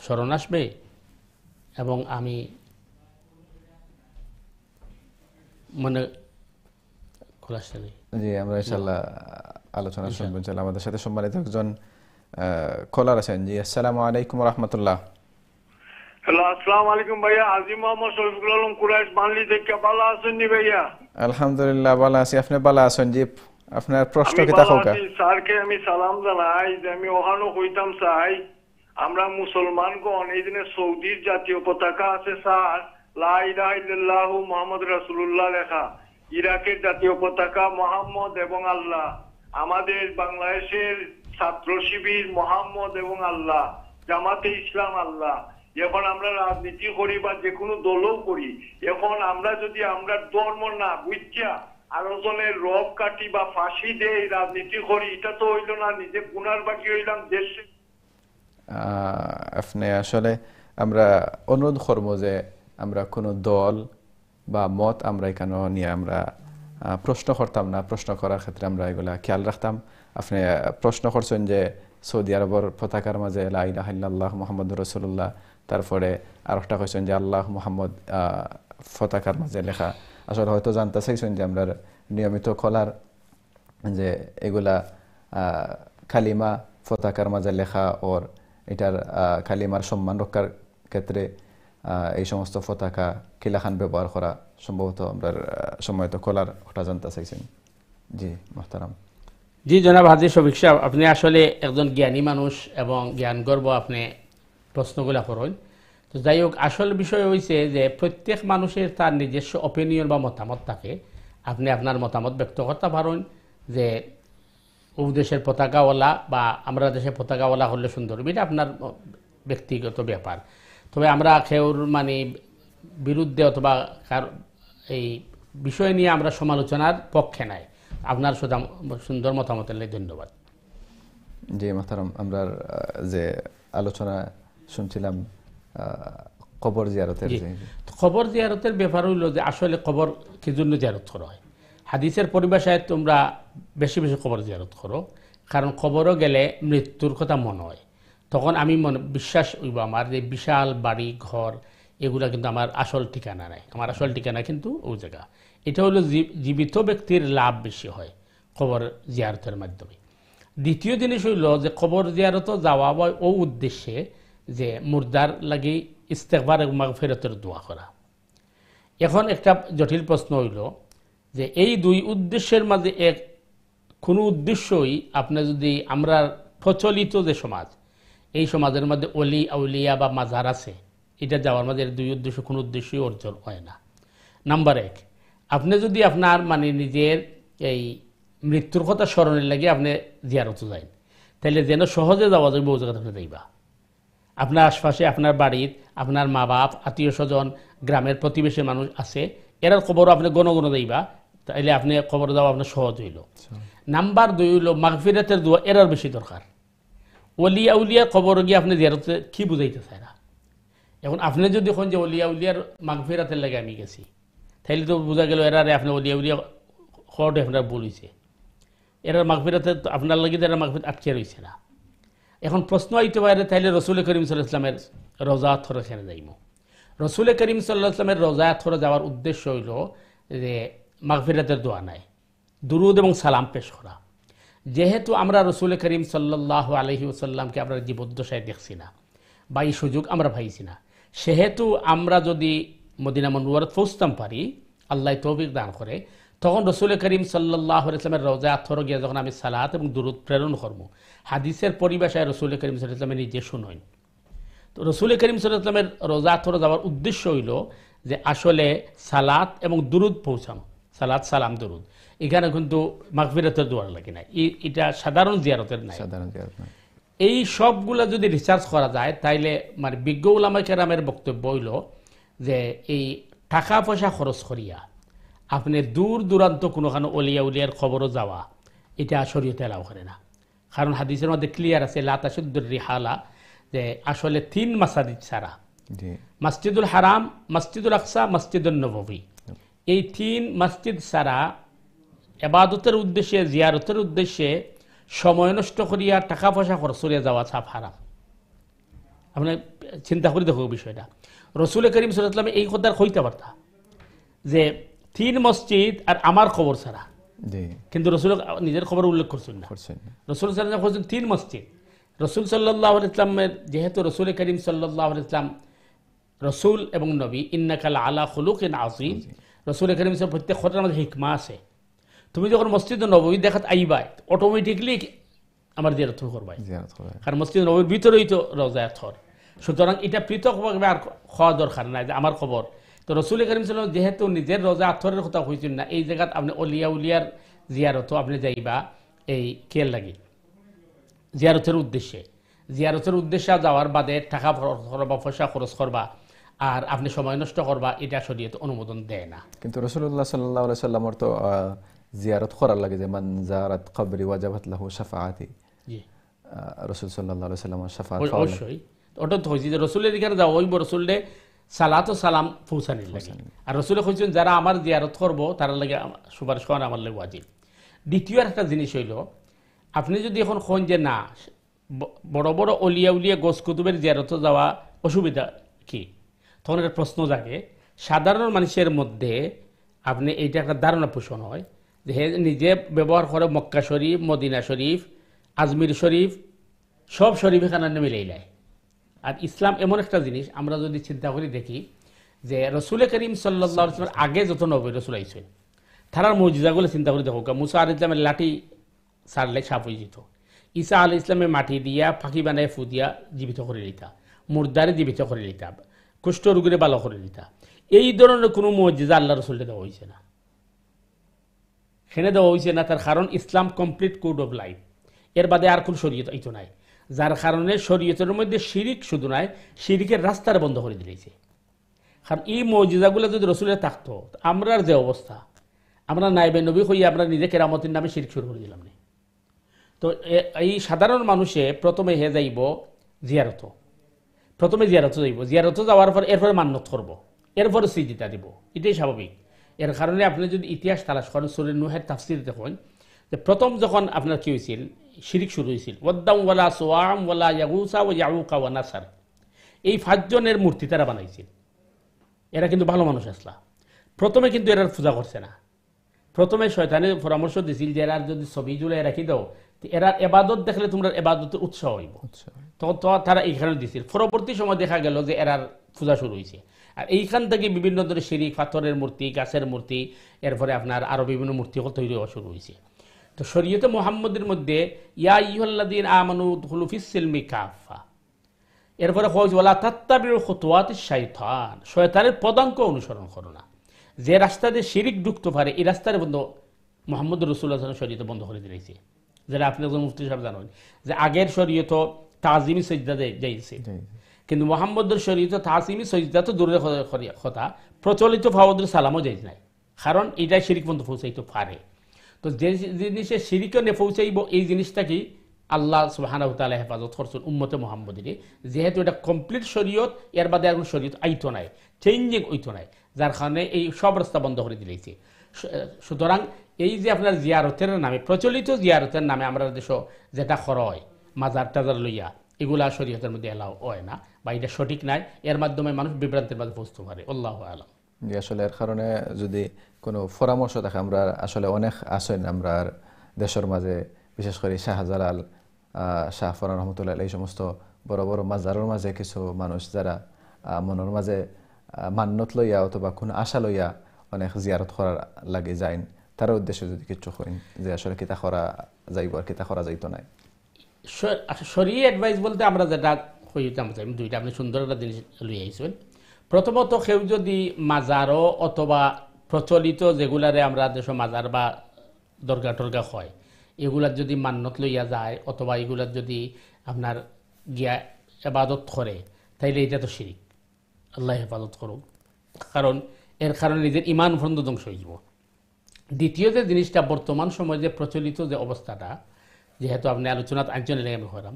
স্মরণ আসবে এবং আমি মনে খোলাসা নেই। জি, আমরা ইনশাআল্লাহ আলোচনা শুনবো। ইনশাআল্লাহ আমাদের সাথে সম্মানিত একজন কলার আছেন। জি, আসসালামু আলাইকুম ওয়া রাহমাতুল্লাহ। হ্যালো, আসসালামু আলাইকুম ভাইয়া। আজিম মোহাম্মদ শরীফুল আলম কুরাইশ বানলি থেকে। ভালো আছেন নি ভাইয়া? আলহামদুলিল্লাহ ভালো আছি, আপনি ভালো আছেন? জি, আপনার প্রশ্ন কি ভালো থাকুক? আছি। স্যারকে আমি সালাম জানাই যে আমি ওখানে কইতাম চাই, আমরা মুসলমানগণ এই দিনে সৌদির জাতীয় পতাকা আছে স্যার, লা ইলাহা ইল্লাল্লাহু মুহাম্মদ রাসূলুল্লাহ লেখা। ইরাকের জাতীয় পতাকা মোহাম্মদ এবং আল্লাহ। আমাদের বাংলাদেশের ছাত্র শিবির মোহাম্মদ এবং আল্লাহ, জামাতে ইসলাম আল্লাহ। এখন আমরা রাজনীতি করি বা যে কোনো দলও করি, এখন আমরা যদি আমরা ধর্ম না বুঝছা আরো জনের রব কাটি বা ফাঁসি দেই রাজনীতি করি, এটা তো হইল না, নিজে গুনার বাকি হইলাম দেশে। আপনি আসলে আমরা অনুরোধ করবো যে আমরা কোনো দল বা মত আমরা এখানে নিয়ে আমরা প্রশ্ন করতাম না। প্রশ্ন করার ক্ষেত্রে আমরা এগুলা খেয়াল রাখতাম। আপনি প্রশ্ন করছেন যে সৌদি আরবের পতাকার মাঝে লা ইলাহা ইল্লাল্লাহ মুহাম্মাদুর রাসূলুল্লাহ, তারপরে আর একটা কইছেন যে আল্লাহ মুহাম্মদ পতাকার মাঝে লেখা। আসলে হয়তো জানতে চাইছেন যে আমরা নিয়মিত খোলার যে এগুলা কালিমা পতাকার মাঝে লেখা ওর এটার কালিমার সম্মান রক্ষার ক্ষেত্রে এই সমস্ত পতাকা কিলাখান ব্যবহার করা সম্ভবত আমরা সময়ত খোলার ওটা জানতে চাইছেন। জি মুহতারাম। জি জনাব হাজী শফিক সাহেব, আপনি আসলে একজন জ্ঞানী মানুষ এবং জ্ঞান গর্ব আপনি প্রশ্নগুলা করেন। তো যাই হোক, আসল বিষয় হয়েছে যে প্রত্যেক মানুষের তার নিজস্ব অপিনিয়ন বা মতামত থাকে। আপনি আপনার মতামত ব্যক্ত করতে পারেন যে ও দেশের পতাকাওয়ালা বা আমরা দেশের পতাকাওয়ালা হলে সুন্দর, এটা আপনার ব্যক্তিগত ব্যাপার। তবে আমরা কেউর মানে বিরুদ্ধে অথবা এই বিষয় নিয়ে আমরা সমালোচনার পক্ষে নাই। আপনার সুন্দর মতামতের লাগে ধন্যবাদ। জি মুহতারাম, আমরা যে আলোচনা শুনছিলাম কবর জিয়ারতের, কবর জিয়ারতের ব্যাপার হইল যে আসলে কবর কি জন্য জিয়ারত করা হয়। হাদিসের পরিভাষায় তোমরা বেশি বেশি কবর জিয়ারত করো, কারণ কবরও গেলে মৃত্যুর কথা মনে হয়। তখন আমি বিশ্বাস হইব আমার যে বিশাল বাড়ি ঘর এগুলা কিন্তু আমার আসল ঠিকানা নাই। আমার আসল ঠিকানা কিন্তু ওই জায়গা। এটা হলো জীবিত ব্যক্তির লাভ বেশি হয় কবর জিয়ারতের মাধ্যমে। দ্বিতীয় জিনিস হইল যে কবর জিয়ারত যাওয়া হয় ও উদ্দেশ্যে যে মুর্দার লাগি ইস্তেগফার এবং মাগফিরাতের দোয়া করা। এখন একটা জটিল প্রশ্ন হইল যে এই দুই উদ্দেশ্যের মাঝে কোনো উদ্দেশ্যই আপনি যদি আমরা প্রচলিত যে সমাজ, এই সমাজের মধ্যে অলি আউলিয়া বা মাজার আছে, এটা যাওয়ার মাঝে দুই উদ্দেশ্য কোনো উদ্দেশ্যই অর্জন হয় না। নাম্বার এক, আপনি যদি আপনার মানে নিজের এই মৃত্যুর কথা স্মরণের লাগে আপনি জিয়ারত যান, তাইলে যেন সহজে যাওয়া যাবে ওই জায়গাতে আপনি যাইবা। আপনার আশপাশে আপনার বাড়ির আপনার মা বাপ আত্মীয় স্বজন গ্রামের প্রতিবেশী মানুষ আছে, এরার খবরও আপনি গণ গণ যাইবা, তাইলে আপনি খবর দেওয়া আপনার সহজ হইল। নাম্বার 2 হইল মাগফিরাতের দোয়া, এরার বেশি দরকার। ওলিয়া উলিয়া খবর গিয়ে আপনি জিয়ারতে কি বুঝাইতে চায় না। এখন আপনি যদি এখন যে ওলিয়া উলিয়ার মাগফিরাতের লাগে আমি গেছি, তাইলে তো বোঝা গেল এরারে আপনি ওলিয়া উলিয়া খবরটা আপনার ভুল হয়েছে, এরার মাগফিরাতে আপনার লাগে এরা মাগফিরাত আটকে রয়েছে না। এখন প্রশ্ন আইতে পারে তাইলে রসুল করিম সাল্লাল্লাহু আলাইহি ওয়াসাল্লামের রোজা থরে এখানে যাইব। রসুল করিম সাল্লাল্লাহু আলাইহি ওয়াসাল্লামের রোজা থরে যাওয়ার উদ্দেশ্য হইল যে মাগফিরাতের দোয়া নাই, দুরুদ এবং সালাম পেশ করা। যেহেতু আমরা রসুল করিম সাল্লাল্লাহু আলাইহি ওয়াসাল্লামকে আমরা জীবদ্দশায় দেখছি না বা এই সুযোগ আমরা পাইছি না, সেহেতু আমরা যদি মদিনা মুনওয়ারাত পৌঁছতাম পারি, আল্লাহ তৌফিক দান করে, তখন রসুল করিম সাল্লাল্লাহু আলাইহি ওয়াসাল্লামের রোজা আথর গিয়ে যখন আমি সালাত এবং দুরুদ প্রেরণ করব, হাদিসের পরিভাষায় রসুল করিম সাল্লাল্লাহু আলাইহি ওয়াসাল্লাম নিজে শুনেন। তো রসুল করিম সাল্লাল্লাহু আলাইহি ওয়াসাল্লামের রোজা আথর যাওয়ার উদ্দেশ্য হইল যে আসলে সালাত এবং দুরুদ পৌঁছানো, সালাত সালাম দুরুদ। এখানে কিন্তু মাগফিরাতের দোয়ার লাগে না, এটা সাধারণ জিয়ারতের নাই। এই সবগুলা যদি রিসার্চ করা যায় তাইলে মানে বিজ্ঞ উলামায়ে কেরামের বক্তব্য হইল যে এই টাকা পয়সা খরচ করিয়া আপনি দূর দূরান্ত কোনোখানে অলিয়া উলিয়ার খবরও যাওয়া, এটা শরীয়তে এলাও করে না। কারণ হাদিসের মধ্যে ক্লিয়ার আছে লা তাশুদ্দুর রিহালা, যে আসলে 3 মাসাজিদ ছাড়া, মসজিদুল হারাম, মসজিদুল আকসা, মসজিদুল নববী, এই 3 মসজিদ ছাড়া ইবাদতের উদ্দেশ্যে জিয়ারতের উদ্দেশ্যে সময় নষ্ট করিয়া টাকা পয়সা খরচ করিয়া যাওয়া ছাপ হারাম। আপনি চিন্তা করে দেখো বিষয়টা। রসুল করিম সাল্লাল্লাহু আলাইহি ওয়াসাল্লাম এই কথা কইতে পারতা যে 3 মসজিদ আর আমার খবর ছাড়া, কিন্তু রসুল নিজের খবর উল্লেখ করছেন না। রসুল সাল্লাল্লাহু আলাইহি ওয়াসাল্লাম 3 মসজিদ। রসুল সাল্লাল্লাহু আলাইহি ওয়াসাল্লামের যেহেতু রসুল করিম সাল্লাল্লাহু আলাইহি ওয়াসাল্লাম রসুল এবং নবী, ইন্নাকা আলা খুলুকিন আযীম, রসুল করিম সাল্লাল্লাহু আলাইহি ওয়াসাল্লাম প্রত্যেক কথার মধ্যে হিকমা আছে। তুমি যখন মসজিদ নববী দেখাত আইবাই, অটোমেটিকলি আমার জিয়ারত করবাই, কারণ মসজিদ নববীর ভিতরেই তো রওজা থর। সুতরাং এটা পৃথকভাবে আর খাওয়া দরকার নাই যে আমার খবর। তো রসুল করিম সাল্লাল্লাহু আলাইহি ওয়াসাল্লাম যেহেতু নিজের রওজা আথরের কথা কইছেন না, এই জায়গাত আপনি অলিয়া উলিয়ার জিয়ারত আপনি যাইবা এই কেল লাগি জিয়ারতের উদ্দেশ্যে, জিয়ারতের উদ্দেশ্যে যাওয়ার বাদে টাকা করবা, পয়সা খরচ করবা আর আপনি সময় নষ্ট করবা, এটা শরীয়ত অনুমোদন দেয় না। কিন্তু রাসূলুল্লাহ সাল্লাল্লাহু আলাইহি ওয়াসাল্লামের তো জিয়ারত করার লাগে যে মান জারাত কবরি ওয়াজাবাত লাহু শাফাআতি, জি রাসূল সাল্লাল্লাহু আলাইহি ওয়াসাল্লামের শাফাআত অবশ্যই ওটা তো হইছে যে রাসূলের এখানে যাও ওই রাসূলের সালাত ও সালাম পৌঁছানির লাগে। আর রাসূল কইছেন যারা আমার জিয়ারত করব তার লাগে সুপারিশ করা আমার লাগে ওয়াজিব। দ্বিতীয় একটা জিনিস হইল, আপনি যদি এখন কোন যে না বড় বড় অলিয়া উলিয়া গোস কুতুবের জিয়ারত যাওয়া অসুবিধা কি, তখন একটা প্রশ্ন জাগে সাধারণ মানুষের মধ্যে। আপনি এইটা একটা ধারণা পোষণ হয় যে হে নিজে ব্যবহার করে মক্কা শরীফ, মদিনা শরীফ, আজমির শরীফ, সব শরীফ এখানে মিলেই নেয়। আর ইসলাম এমন একটা জিনিস, আমরা যদি চিন্তা করি দেখি যে রসুল করিম সাল্লাল্লাহু আলাইহি ওয়াসাল্লামের আগে যত নবী রসুল আইছেন তারার মুজিজাগুলো চিন্তা করে দেখো। মুসা আলাইহিস সালামের লাঠি সারলে সাপ হয়ে যেত, ঈসা আলাইহিস সালামের মাটি দিয়া ফাঁকি বানায় ফু দিয়া জীবিত করে দিতা, মুর্দারে জীবিত করে দিতা, কুষ্ঠ রোগীরে ভালো করে দিতা। এই ধরনের কোনো মুজিজা আল্লাহ রসুলকে দেওয়া হয়েছে না, সেখানে দেওয়া হয়েছে না। তার কারণ ইসলাম কমপ্লিট কোড অফ লাইফ, এর বাদে আর কোন শরীয়ত এই তো নাই, যার কারণে শরীয়তের মধ্যে শিরিক শুধু নাই, শিরিকের রাস্তার বন্ধ করে দিয়েছে। কারণ এই মুজিজাগুলো যদি রসুলের থাকতো, আমরার যে অবস্থা, আমরা নাইবে নবী হইয়া আমরা নিজে কেরামতের নামে শিরিক শুরু করে দিলাম না। তো এই সাধারণ মানুষে প্রথমে হে যাইব জিয়ারত, প্রথমে জিয়ারত যাইব, জিয়ারত যাওয়ার পর এরপরে মান্নত করব, এরপরে সিজদা দিব, এটাই স্বাভাবিক। এর কারণে আপনি যদি ইতিহাস তালাশ করেন, সূরা নূহের তাফসীর দেখুন যে প্রথম যখন আপনার কি হয়েছিল, শিরিক শুরু হয়েছিল, ওয়াদ্দাম ওয়ালা সুওয়াম ওয়ালা ইয়াগুসা ওয়া ইয়াউকা ওয়া নাসার, এই 5 জনের মূর্তি তারা বানাইছিল। এরা কিন্তু ভালো মানুষ আসলা, প্রথমে কিন্তু এরা পূজা করছে না। প্রথমে শয়তানের পরামর্শ দিছিল যে এরা যদি ছবি জুড়ে রাখি দাও, এরা এবাদত দেখলে তোমরা এবাদতের উৎসাহ হইব, তখন তো তারা এইখানে দিছিল। পরবর্তী সময় দেখা গেল যে এরার পূজা শুরু হয়েছে, আর এইখান থেকে বিভিন্ন ধরনের শিরিক, পাথরের মূর্তি, গাছের মূর্তি, এরপরে আপনার আরো বিভিন্ন মূর্তি তৈরি হওয়া শুরু হয়েছে। তো শরীয়তে মুহাম্মদের মধ্যে ইয়া আইয়ুহাল্লাযীনা আমানু দুখুলু ফিস সিলমি কাফা, এরপরে ওয়ালা তাত্তাবিউ খুতুওয়াতিশ শাইতান, শয়তানের পদাঙ্ক অনুসরণ করো না। যে রাস্তা দিয়ে শিরিক ঢুকতে পারে এই রাস্তার বন্ধ মুহাম্মদ রাসূলুল্লাহ সাল্লাল্লাহু আলাইহি ওয়াসাল্লাম শরীয়তে বন্ধ করে দিয়েছে। যেটা আপনি একজন মুফতি সাহেব জানেন যে আগের শরীয়ত তাজিমি সজদা যাইছে, কিন্তু মোহাম্মদের শরীয়ত তাজিমি সজদা তো দূরের কথা, প্রচলিত ফাওয়াদের সালামও যাই নাই, কারণ এটাই শিরিক পর্যন্ত পৌঁছাইতে পারে। তো যে জিনিসে শিরিকে নে পৌঁছাইব এই জিনিসটা কি আল্লাহ সুবহানাহু ওয়া তাআলা হেফাজত করছেন উম্মতে মুহাম্মদের, যেহেতু এটা কমপ্লিট শরীয়ত, এর বাদে আর কোনো শরীয়ত আইতো নাই, চেঞ্জিং হইতো নাই, যার কারণে এই সব রাস্তা বন্ধ করে দিলেছে। সুতরাং এই যে আপনার জিয়ারতের নামে, প্রচলিত জিয়ারতের নামে আমরা দেশ যেটা হয় মাজার টাজার লইয়া, এগুলা শরীয়তের মধ্যে এলাও হয় না বা এটা সঠিক নাই, এর মাধ্যমে মানুষ বিভ্রান্তির মাঝে পৌঁছতে পারে। আল্লাহু আলাম। যে আসলে এর কারণে যদি কোনো পরামর্শ থাকে, আমরা আসলে অনেক আছেন আমরা দেশের মাঝে, বিশেষ করে শাহজালাল, শাহ ফরান রহমতুল্লাহ, এই সমস্ত বড় বড় মাজারের মাঝে কিছু মানুষ যারা মনের মাঝে মান্যত লইয়া অথবা কোনো আশা লইয়া অনেক জিয়ারত করার লাগে যাইন, তার উদ্দেশ্যে যদি কিছু কইন যে আসলে কিতা করা যাইব আর কিতা করা যাইতো নাই। শরীয়ত অ্যাডভাইস বলতে আমরা যেটা হইতাম চাই দুইটা, আপনি সুন্দর একটা জিনিস লই আইছেন। প্রথমত কেউ যদি মাজারও অথবা প্রচলিত যেগুলারে আমরা দেশ মাজার বা দরগা টরগা হয়, এগুলার যদি মান্যত লইয়া যায় অথবা এগুলার যদি আপনার গিয়া ইবাদত করে, তাইলে এটা তো শিরিক। আল্লাহ হেফাজত করুক, কারণ এর কারণে নিজের ইমান ফন্দ ধ্বংস হয়ে যাব। দ্বিতীয় যে জিনিসটা বর্তমান সময়ে যে প্রচলিত যে অবস্থাটা, যেহেতু আপনি আলোচনাত আনছেন আমি করাম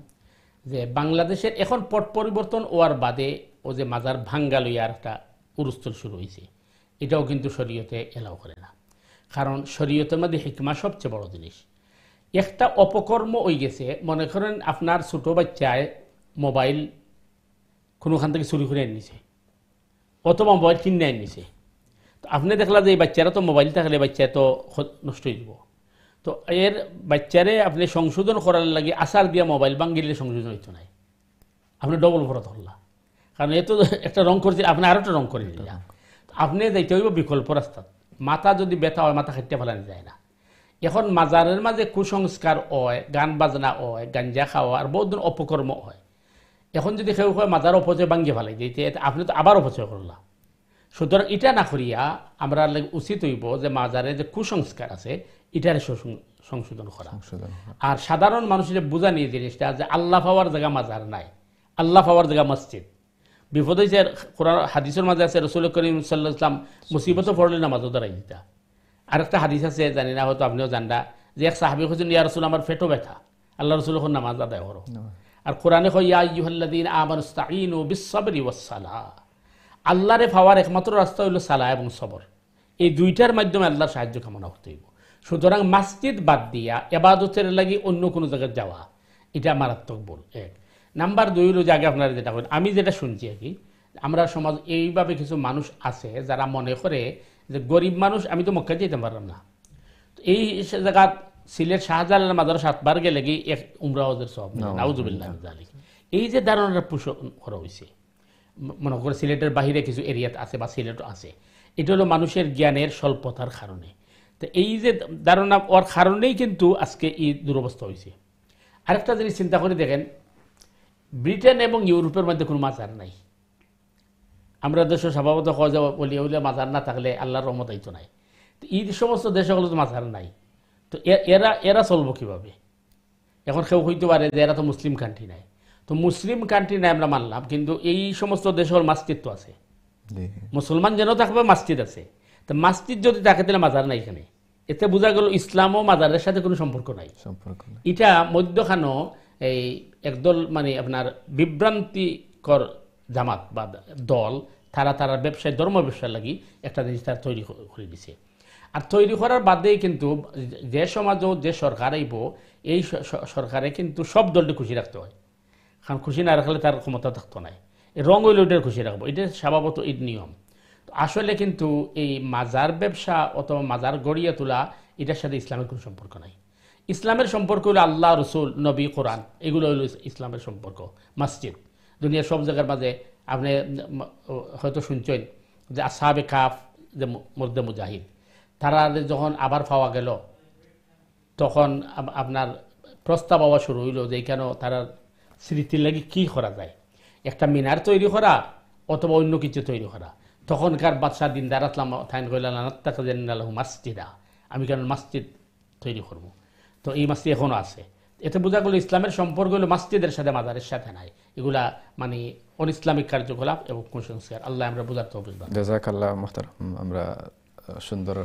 যে বাংলাদেশের এখন পট পরিবর্তন হওয়ার বাদে ও যে মাজার ভাঙ্গা লইয়ার একটা উরুস্থল শুরু হয়েছে, এটাও কিন্তু শরীয়তে এলাও করে না। কারণ শরীয়তের মধ্যে হিকমা সবচেয়ে বড় জিনিস। একটা অপকর্ম হয়ে গেছে, মনে করেন আপনার ছোট বাচ্চায় মোবাইল কোনোখান থেকে চুরি করে নিছে অথবা মোবাইল কিনে নিছে, তো আপনি দেখলা যে এই বাচ্চারা তো মোবাইল থাকলে বাচ্চা তো নষ্ট হয়ে যাব, তো এর বাচ্চারে আপনি সংশোধন করার লাগে আসার দিয়া মোবাইল ভাঙ্গিলে সংশোধন হইতো নাই, আপনি ডবল ভরা ধরলা, কারণ এ তো একটা রং করছে, আপনি আরও একটা রং করে নিলা, আপনি যাইতে হইব বিকল্প রাস্তা। মাথা যদি ব্যথা হয় মাথা খাইতে ফেলানো যায় না। এখন মাজারের মাঝে কুসংস্কার হয়, গান বাজনা হয়, গাঞ্জা খাওয়া আর বহুত দিন অপকর্ম হয়। এখন যদি কেউ হয় মাজার অপচয় ভাঙ্গিয়ে ফেলাই দিতে, আপনি তো আবার অপচয় করলা। সুতরাং এটা না করিয়া আমরা উচিত হইব যে মাজারে যে কুসংস্কার আছে এটারে সংশোধন করা। আর সাধারণ মানুষের বোঝা নিয়ে জিনিসটা যে আল্লাহ পাওয়ার জায়গা মাজার নাই, আল্লাহ পাওয়ার জায়গা মসজিদ। বিপদ হয়েছে কোরআন হাদিসের মাঝে আছে, রসুল করিম সাল্লাল্লাহু আলাইহি ওয়াসাল্লাম মুসিবত পড়লে নামাজও দাঁড়াই দিতা। আর একটা হাদিস আছে, জানি না হয়তো আপনিও জানডা, যে এক সাহাবী কইছেন ইয়া রাসূল আমার পেটও ব্যথা, আল্লাহ রাসূল এখন নামাজ আদায় করো। আর কোরআনে কয় ইয়া আইয়ুহাল্লাযীনা আমানুস্তাঈনু বিস-সাবরি ওয়াস-সালাহ, আল্লাহরে পাওয়ার একমাত্র রাস্তা হইল সালাহ এবং সবর, এই দুইটার মাধ্যমে আল্লাহর সাহায্য কামনা করতে হইব। সুতরাং মসজিদ বাদ দিয়া ইবাদতের লাগি অন্য কোনো জায়গায় যাওয়া এটা মারাত্মক ভুল। এক নাম্বার দুই হলো যে আগে আপনারা যেটা করেন, আমি যেটা শুনছি আর কি, আমরা সমাজ এইভাবে কিছু মানুষ আছে যারা মনে করে যে গরিব মানুষ, আমি তো মক্কা যেতে পারলাম না, এই জায়গা সিলেট শাহজালাল মাজার 7 বার গেলে কি এক উমরা হজের সওয়াব নাউযুবিল্লাহ মিন যালিক। এই যে ধারণাটা পোষণ করা হয়েছে, মনে করে সিলেটের বাহিরে কিছু এরিয়াত আছে বা সিলেটও আছে, এটা হলো মানুষের জ্ঞানের স্বল্পতার কারণে। তো এই যে ধারণা ওর কারণেই কিন্তু আজকে এই দুরবস্থা হয়েছে। আরেকটা জিনিস চিন্তা করে দেখেন, ব্রিটেন এবং ইউরোপের মধ্যে কোনো মাজার নাই। আমরা দেশে স্বভাবত বলি ওইলে মাজার না থাকলে আল্লাহর রহমত আইতো নাই। তো এই সমস্ত দেশগুলো তো মাজার নাই, তো এরা চলবো কীভাবে? এখন কেউ হইতে পারে যে এরা তো মুসলিম কান্ট্রি নাই, তো মুসলিম কান্ট্রি নাই আমরা মানলাম, কিন্তু এই সমস্ত দেশের মসজিদ তো আছে, মুসলমান যেন থাকবে মসজিদ আছে। তো মসজিদ যদি থাকে তাহলে মাজার নাই এখানে, এতে বোঝা গেল ইসলাম ও মাজারের সাথে কোনো সম্পর্ক নাই। এটা মধ্যখানো এই একদল মানে আপনার বিভ্রান্তিকর জামাত বা দল, তারা ব্যবসায় ধর্ম ব্যবসার লাগি একটা জিনিস তারা তৈরি করে দিছে। আর তৈরি করার বাদেই কিন্তু যে সমাজও যে সরকার আইব, এই সরকারে কিন্তু সব দলটি খুশি রাখতে হয়, কারণ খুশি না রাখলে তার ক্ষমতা থাকতো নাই। রং হইলে ওইটার খুশি রাখবো, এটা স্বভাবত এই নিয়ম। আসলে কিন্তু এই মাজার ব্যবসা অথবা মাজার গড়িয়া তোলা এটার সাথে ইসলামের কোনো সম্পর্ক নাই। ইসলামের সম্পর্ক হলো আল্লাহ, রসুল, নবী, কোরআন, এগুলো হলো ইসলামের সম্পর্ক। মসজিদ দুনিয়ার সব জায়গার মাঝে আপনি হয়তো শুনছেন যে আসহাবে কাফ যে মুর্দে মুজাহিদ, তারা যখন আবার পাওয়া গেল তখন আপনার প্রস্তাব হওয়া শুরু হইল যে কেন তারা স্মৃতির লাগি কি করা যায়, একটা মিনার তৈরি করা অথবা অন্য কিছু তৈরি করা। তখনকার বাদশাহ দিনদার আসলাম থাইন কইলাম মসজিদা, আমি কেন মসজিদ তৈরি করব। তো তো এই মাসটি এখনও আছে। এতে বোঝা গেল ইসলামের সম্পর্ক হলো মসজিদের সাথে মাজারের সাথে নাই, এগুলা মানে অন ইসলামিক কার্যকলাপ এবং কুসংস্কার। আল্লাহ আমরা বোঝার তৌফিক দান। জাযাকাল্লাহ মুহতারাম। আমরা সুন্দর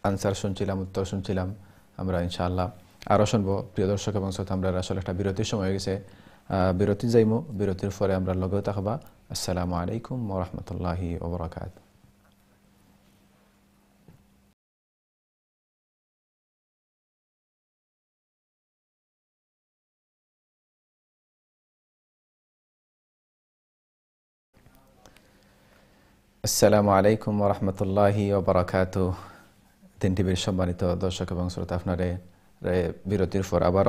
আনসার শুনছিলাম, উত্তর শুনছিলাম। আমরা ইনশাআল্লাহ আরও শুনবো। প্রিয় দর্শক এবং শ্রোতা, আমরা আসলে একটা বিরতির সময় হয়ে গেছে, বিরতি যাইমু। বিরতির পরে আমরা লগেও থাকবা। আসসালামু আলাইকুম ওয়া রাহমাতুল্লাহি ওয়া বারাকাতুহু। আসসালামু আলাইকুম ওয়া রাহমাতুল্লাহি ওয়া বারাকাতুহু। তিন টিভির সম্মানিত দর্শক এবং শ্রোতা, আপনারে বিরতির পর আবার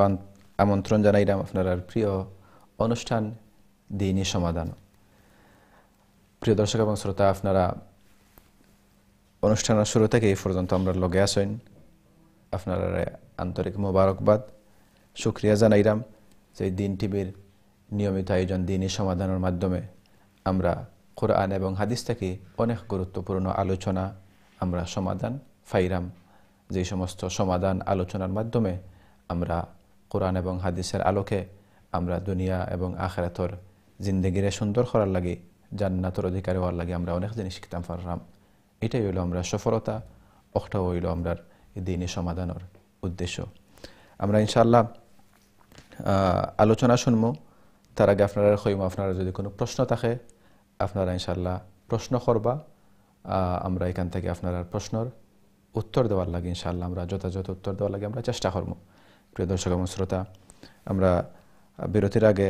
আমন্ত্রণ জানাইলাম আপনার প্রিয় অনুষ্ঠান দ্বীনি সমাধান। প্রিয় দর্শক এবং শ্রোতা, আপনারা অনুষ্ঠানের শুরু থেকে এই পর্যন্ত আমরা লগে আসেন, আপনারা আন্তরিক মোবারকবাদ, শুক্রিয়া জানাইলাম যে দিন টিভির নিয়মিত আয়োজন দ্বীনি সমাধানের মাধ্যমে আমরা কোরআন এবং হাদিস থেকে অনেক গুরুত্বপূর্ণ আলোচনা আমরা সমাধান পাইলাম। যে সমস্ত সমাধান আলোচনার মাধ্যমে আমরা কোরআন এবং হাদিসের আলোকে আমরা দুনিয়া এবং আখিরাতের জিন্দেগিরে সুন্দর করার লাগে, জান্নাতের অধিকারী হওয়ার লাগে আমরা অনেক জিনিস শিখতাম পারলাম। এটাই হইল আমরা সফলতা, অর্থ হইল আমরা দ্বীনি সমাধানের উদ্দেশ্য। আমরা ইনশাআল্লাহ আলোচনা শুনবো। তার আগে আপনারা কইম, আপনারা যদি কোনো প্রশ্ন থাকে আপনারা ইনশাআল্লাহ প্রশ্ন করবা। আমরা এখান থেকে আপনারা প্রশ্নের উত্তর দেওয়ার লাগে ইনশাআল্লাহ আমরা যথাযথ উত্তর দেওয়ার লাগে আমরা চেষ্টা করব। প্রিয় দর্শক এবং শ্রোতা, আমরা বিরতির আগে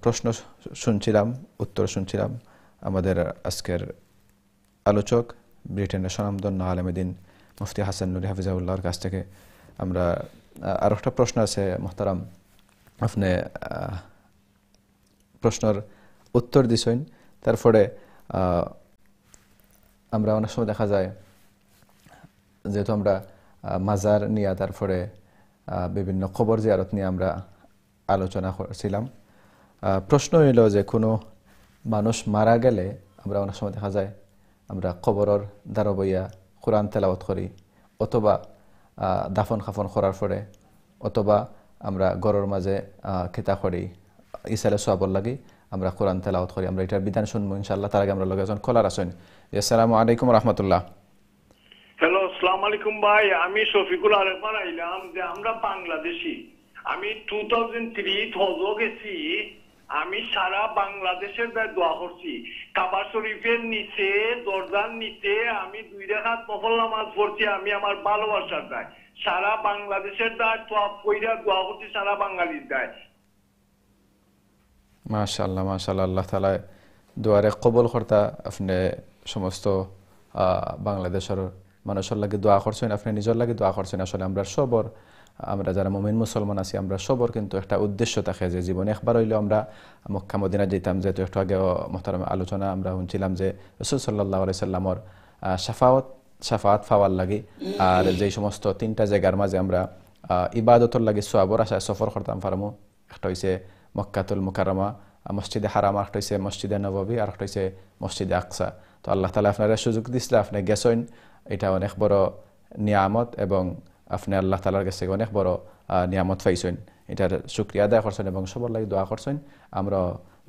প্রশ্ন শুনছিলাম, উত্তর শুনছিলাম। আমাদের আজকের আলোচক ব্রিটেনের স্বনামধন্য আলেমদ্বীন মুফতি হাসান নুরি হাফিজাহুল্লাহর কাছ থেকে আমরা আর একটা প্রশ্ন আছে মোহতারাম, আপনি প্রশ্নের উত্তর দিছেন। তারপরে আমরা অনেক সময় দেখা যায় যেহেতু আমরা মাজার নিয়ে, তারপরে বিভিন্ন কবর জিয়ারত নিয়ে আমরা আলোচনা করছিলাম। প্রশ্ন হইল যে কোনো মানুষ মারা গেলে আমরা অনেক সময় দেখা যায় আমরা কবরের দ্বারা বইয়া কোরআন তেলাওয়াত করি, অথবা দাফন খাফন করার পরে, অথবা আমরা ঘরের মাঝে খেতা করি, ইসালে সোয়াবর লাগি আমরা কোরআন তেলাওয়াত করি। আমরা এটার বিধান শুনবো ইনশাআল্লাহ। তার আগে আমরা লগে একজন কলার আসেন। আসসালামু আলাইকুম রাহমাতুল্লাহ। হ্যালো, আসসালামু আলাইকুম ভাই, আমি শফিকুল আরেফান আইলাম যে আমরা বাংলাদেশি। আমি 2003 হজ গেছি। আমি সারা বাংলাদেশের দোয়া করছি। কাবা শরীফের নিচে, দরজার নিচে আমি 2 রাকাত নফল নামাজ পড়ছি। আমি আমার ভালোবাসার দায় সারা বাংলাদেশের দায় তোয়াফ কইরা দোয়া করছি, সারা বাঙালির দায়। মাশাআল্লাহ মাশাআল্লাহ, আল্লাহ তাআলা দোয়ারে কবুল করতা। আপনি সমস্ত বাংলাদেশের মানুষের লাগে দোয়া করছেন, আপনি নিজের লাগে দোয়া করছেন। আসলে আমরা যারা মুমিন মুসলমান আছি, আমরা সবর কিন্তু একটা উদ্দেশ্য থাকে যে জীবনে একবার হইলেও আমরা মক্কা মদিনা যেতাম। যেহেতু একটু আগে মোহতারাম আলোচনা আমরা শুনছিলাম যে রাসূল সাল্লাল্লাহু আলাইহি সাল্লামর শাফাআত পাওয়ার লাগে, আর যেই সমস্ত 3টা জায়গার মাঝে আমরা ইবাদতর লাগে সওয়াবর আশায় সফর করতাম পারমু। একটা হইছে মক্কাতুল মুকাররমা, মসজিদে হারাম, আর একটা হইছে মসজিদে নববী, আর একটা হইছে মসজিদে আকসা। তো আল্লাহ তাআলা আপনারা সুযোগ দিয়েছিল, আপনি গেছেন, এটা অনেক বড় নিয়ামত এবং আপনি আল্লাহ তাআলার কাছে অনেক বড় নিয়ামত পাইছেন। এটার শুকরিয়া আদায় করছেন এবং সবার লাগে দোয়া করছেন। আমরা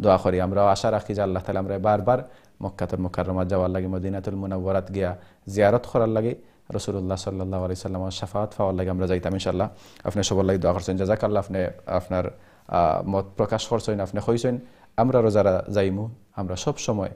দোয়া করি, আমরা আশা রাখি যে আল্লাহ তাআলা আমরা বারবার মক্কাতুল মুকাররমা যাওয়ার লাগে, মদিনাতুল মুনাওয়ারাত গিয়া জিয়ারত করার লাগে, রাসূলুল্লাহ সাল্লাল্লাহু আলাইহি সাল্লামের শাফাআত পাওয়ার লাগে আমরা যাইতাম ইনশাআল্লাহ। আপনি সবার লাগে দোয়া করছেন, জাযাকাল্লাহ। আপনি আপনার মত প্রকাশ করছেন, আপনি কইছেন আমরাও যারা যাইমু আমরা সব সময়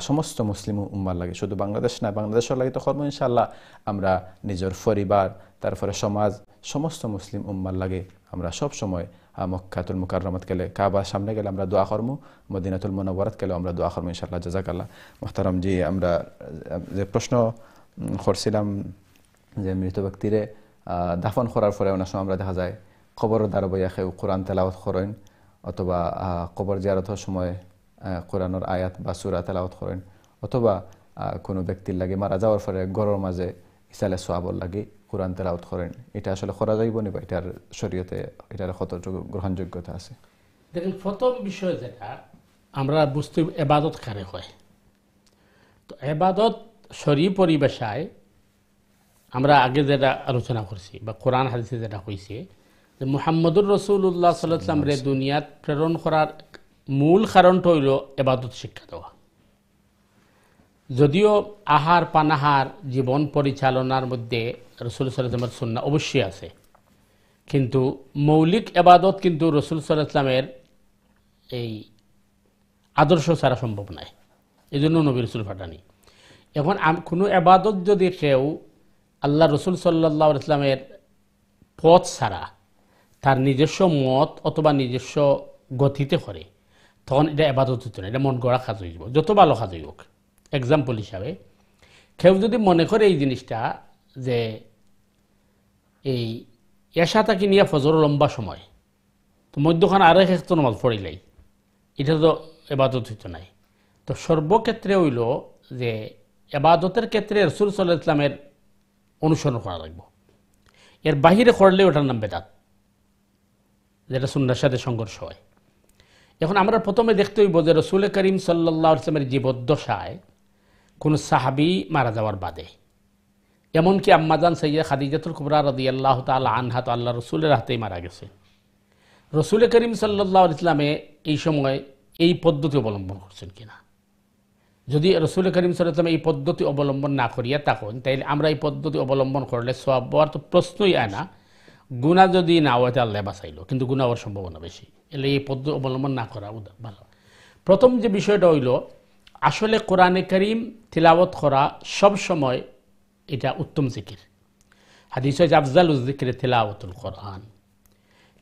সমস্ত মুসলিম উম্মার লাগে, শুধু বাংলাদেশ না, বাংলাদেশের লাগে তো কর্ম ইনশাআল্লাহ, আমরা নিজের পরিবার, তারপরে সমাজ, সমস্ত মুসলিম উম্মার লাগে আমরা সব সময় মক্কাতুল মুকাররমাত গেলে, কাবার সামনে গেলে আমরা দোয়া করবো, মদিনাতুল মুনাওয়ারাত গেলে আমরা দোয়া করবো ইনশাআল্লাহ। জাযাকাল্লাহ। মুহতারাম জি, আমরা যে প্রশ্ন করছিলাম যে মৃত ব্যক্তিরে দাফন করার পরে অনেক সময় আমরা দেখা যায় কবর দ্বারা বইয়া কেউ কোরআন তেলাওয়াত করেন, অথবা কবর জিয়ারতের সময় কোরআনের আয়াত বা সূরা তেলাওয়াত করেন, অথবা কোনো ব্যক্তির লাগে মারা যাওয়ার পরে ঘরের মাঝে ইসালে সোয়াবর লাগে কোরআন তেলাওয়াত করেন। এটা আসলে করা যাইব না বা এটার শরীয়তে এটার কতটুকু গ্রহণযোগ্যতা আছে? দেখেন, প্রথম বিষয় যেটা আমরা বুঝতে, এবাদত কারে হয়। তো এবাদত শরী পরিবেশায় আমরা আগে যেটা আলোচনা করছি বা কোরআন হাদিসে যেটা হয়েছে যে মুহাম্মদুর রাসূলুল্লাহ সাল্লাল্লাহু আলাইহি ওয়াসাল্লাম রে দুনিয়াত প্রেরণ করার মূল কারণটা হইল ইবাদত শিক্ষা দেওয়া। যদিও আহার পানাহার জীবন পরিচালনার মধ্যে রাসূল সাল্লাল্লাহু আলাইহি ওয়াসাল্লামের সুন্নাহ অবশ্যই আছে, কিন্তু মৌলিক ইবাদত কিন্তু রাসূল সাল্লাল্লাহু আলাইহি ওয়াসাল্লামের এই আদর্শ ছাড়া সম্ভব নয়, এই জন্য নবী রাসূল পাঠানি। এখন কোনো ইবাদত যদি কেউ আল্লাহ রসুল সাল্লাল্লাহু আলাইহি ওয়াসাল্লামের পথ ছাড়া তার নিজস্ব মত অথবা নিজস্ব গতিতে করে, তখন এটা ইবাদত হতো না, এটা মন গড়া কাজ হয়ে যাব, যত ভালো কাজ হোক। এক্সাম্পল হিসাবে কেউ যদি মনে করে এই জিনিসটা যে এই এশাটাকে নিয়ে ফজর লম্বা সময়, তো মধ্যখানে আরেক একটা নামাজ পড়িলাই, এটা তো ইবাদত হইতো নাই। তো সর্বক্ষেত্রে হইল যে ইবাদতের ক্ষেত্রে রাসূল সাল্লাল্লাহু আলাইহি ওয়াসাল্লামের অনুসরণ করা লাগবে, এর বাহিরে করলে ওটার নাম বেদাত, যেটা সুন্নাহর সাথে সংঘর্ষ হয়। এখন আমরা প্রথমে দেখতে হইব যে রাসূল করিম সাল্লাল্লাহু আলাইহি ওয়াসাল্লামের জীবদ্দশায় কোন সাহাবী মারা যাওয়ার বাদে, এমনকি আম্মাজান সাইয়্যিদা খাদিজাতুল কুবরা রাদিয়াল্লাহু তাআলা আনহা তো আল্লাহ রসুলের হাতেই মারা গেছে। রাসূল করিম সাল্লাল্লাহু আলাইহি ওয়াসাল্লামে এই সময় এই পদ্ধতি অবলম্বন করছেন কিনা। যদি রাসূল করিম সাল্লাল্লাহু আলাইহি ওয়াসাল্লাম এই পদ্ধতি অবলম্বন না করিয়া থাকেন, তাইলে আমরা এই পদ্ধতি অবলম্বন করলে সওয়াব পাওয়ার তো প্রশ্নই আয় না। গুনাহ যদি না হয় আল্লাহ বাঁচাইলো, কিন্তু গুনাহ হওয়ার সম্ভাবনা বেশি, এলে এই পদ্ধতি অবলম্বন না করা ভালো। প্রথম যে বিষয়টা হইল, আসলে কোরআনে কারীম তিলাওয়াত করা সব সময় এটা উত্তম জিকির। হাদিস হইছে আফজালুজ যিকরি তিলাওয়াতুল কোরআন,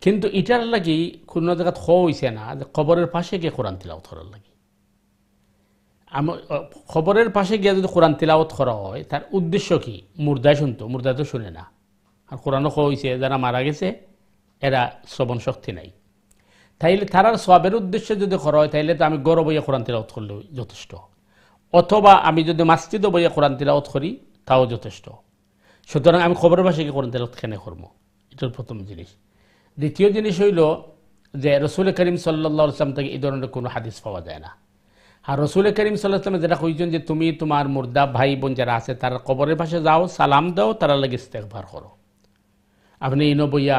কিন্তু এটার লাগি কোনো জায়গাত হইছে না যে কবরের পাশে গিয়ে কোরআন তিলাওয়াত করার লাগি। খবরের পাশে গিয়ে যদি কোরআন তিলাওয়াত করা হয়, তার উদ্দেশ্য কি? মুর্দায় শুনতো, মুর্দায় তো শুনে না। আর কোরআনও হয়েছে যারা মারা গেছে এরা শ্রবণ শক্তি নাই, তাইলে তারার সওয়াবের উদ্দেশ্যে যদি করা হয়, তাইলে তো আমি গড় বইয়া কোরআন তিলাওয়াত করলে যথেষ্ট, অথবা আমি যদি মসজিদে বইয়া কোরআন তিলাওয়াত করি তাও যথেষ্ট। সুতরাং আমি খবরের পাশে গিয়ে কোরআন তিলাওয়াত কেন করবো? এটার প্রথম জিনিস। দ্বিতীয় জিনিস হইল যে রাসূল করিম সাল্লাল্লাহু আলাইহি ওয়াসাল্লাম থেকে এই ধরনের কোনো হাদিস পাওয়া যায় না। আর রাসূল করিম সাল্লাল্লাহু আলাইহি ওয়াসাল্লাম যেটা কইছেন যে তুমি তোমার মুর্দা ভাই বোন যারা আছে তার কবরের পাশে যাও, সালাম দাও, তারা লাগি ইস্তেগফার করো। আপনি ইনো বইয়া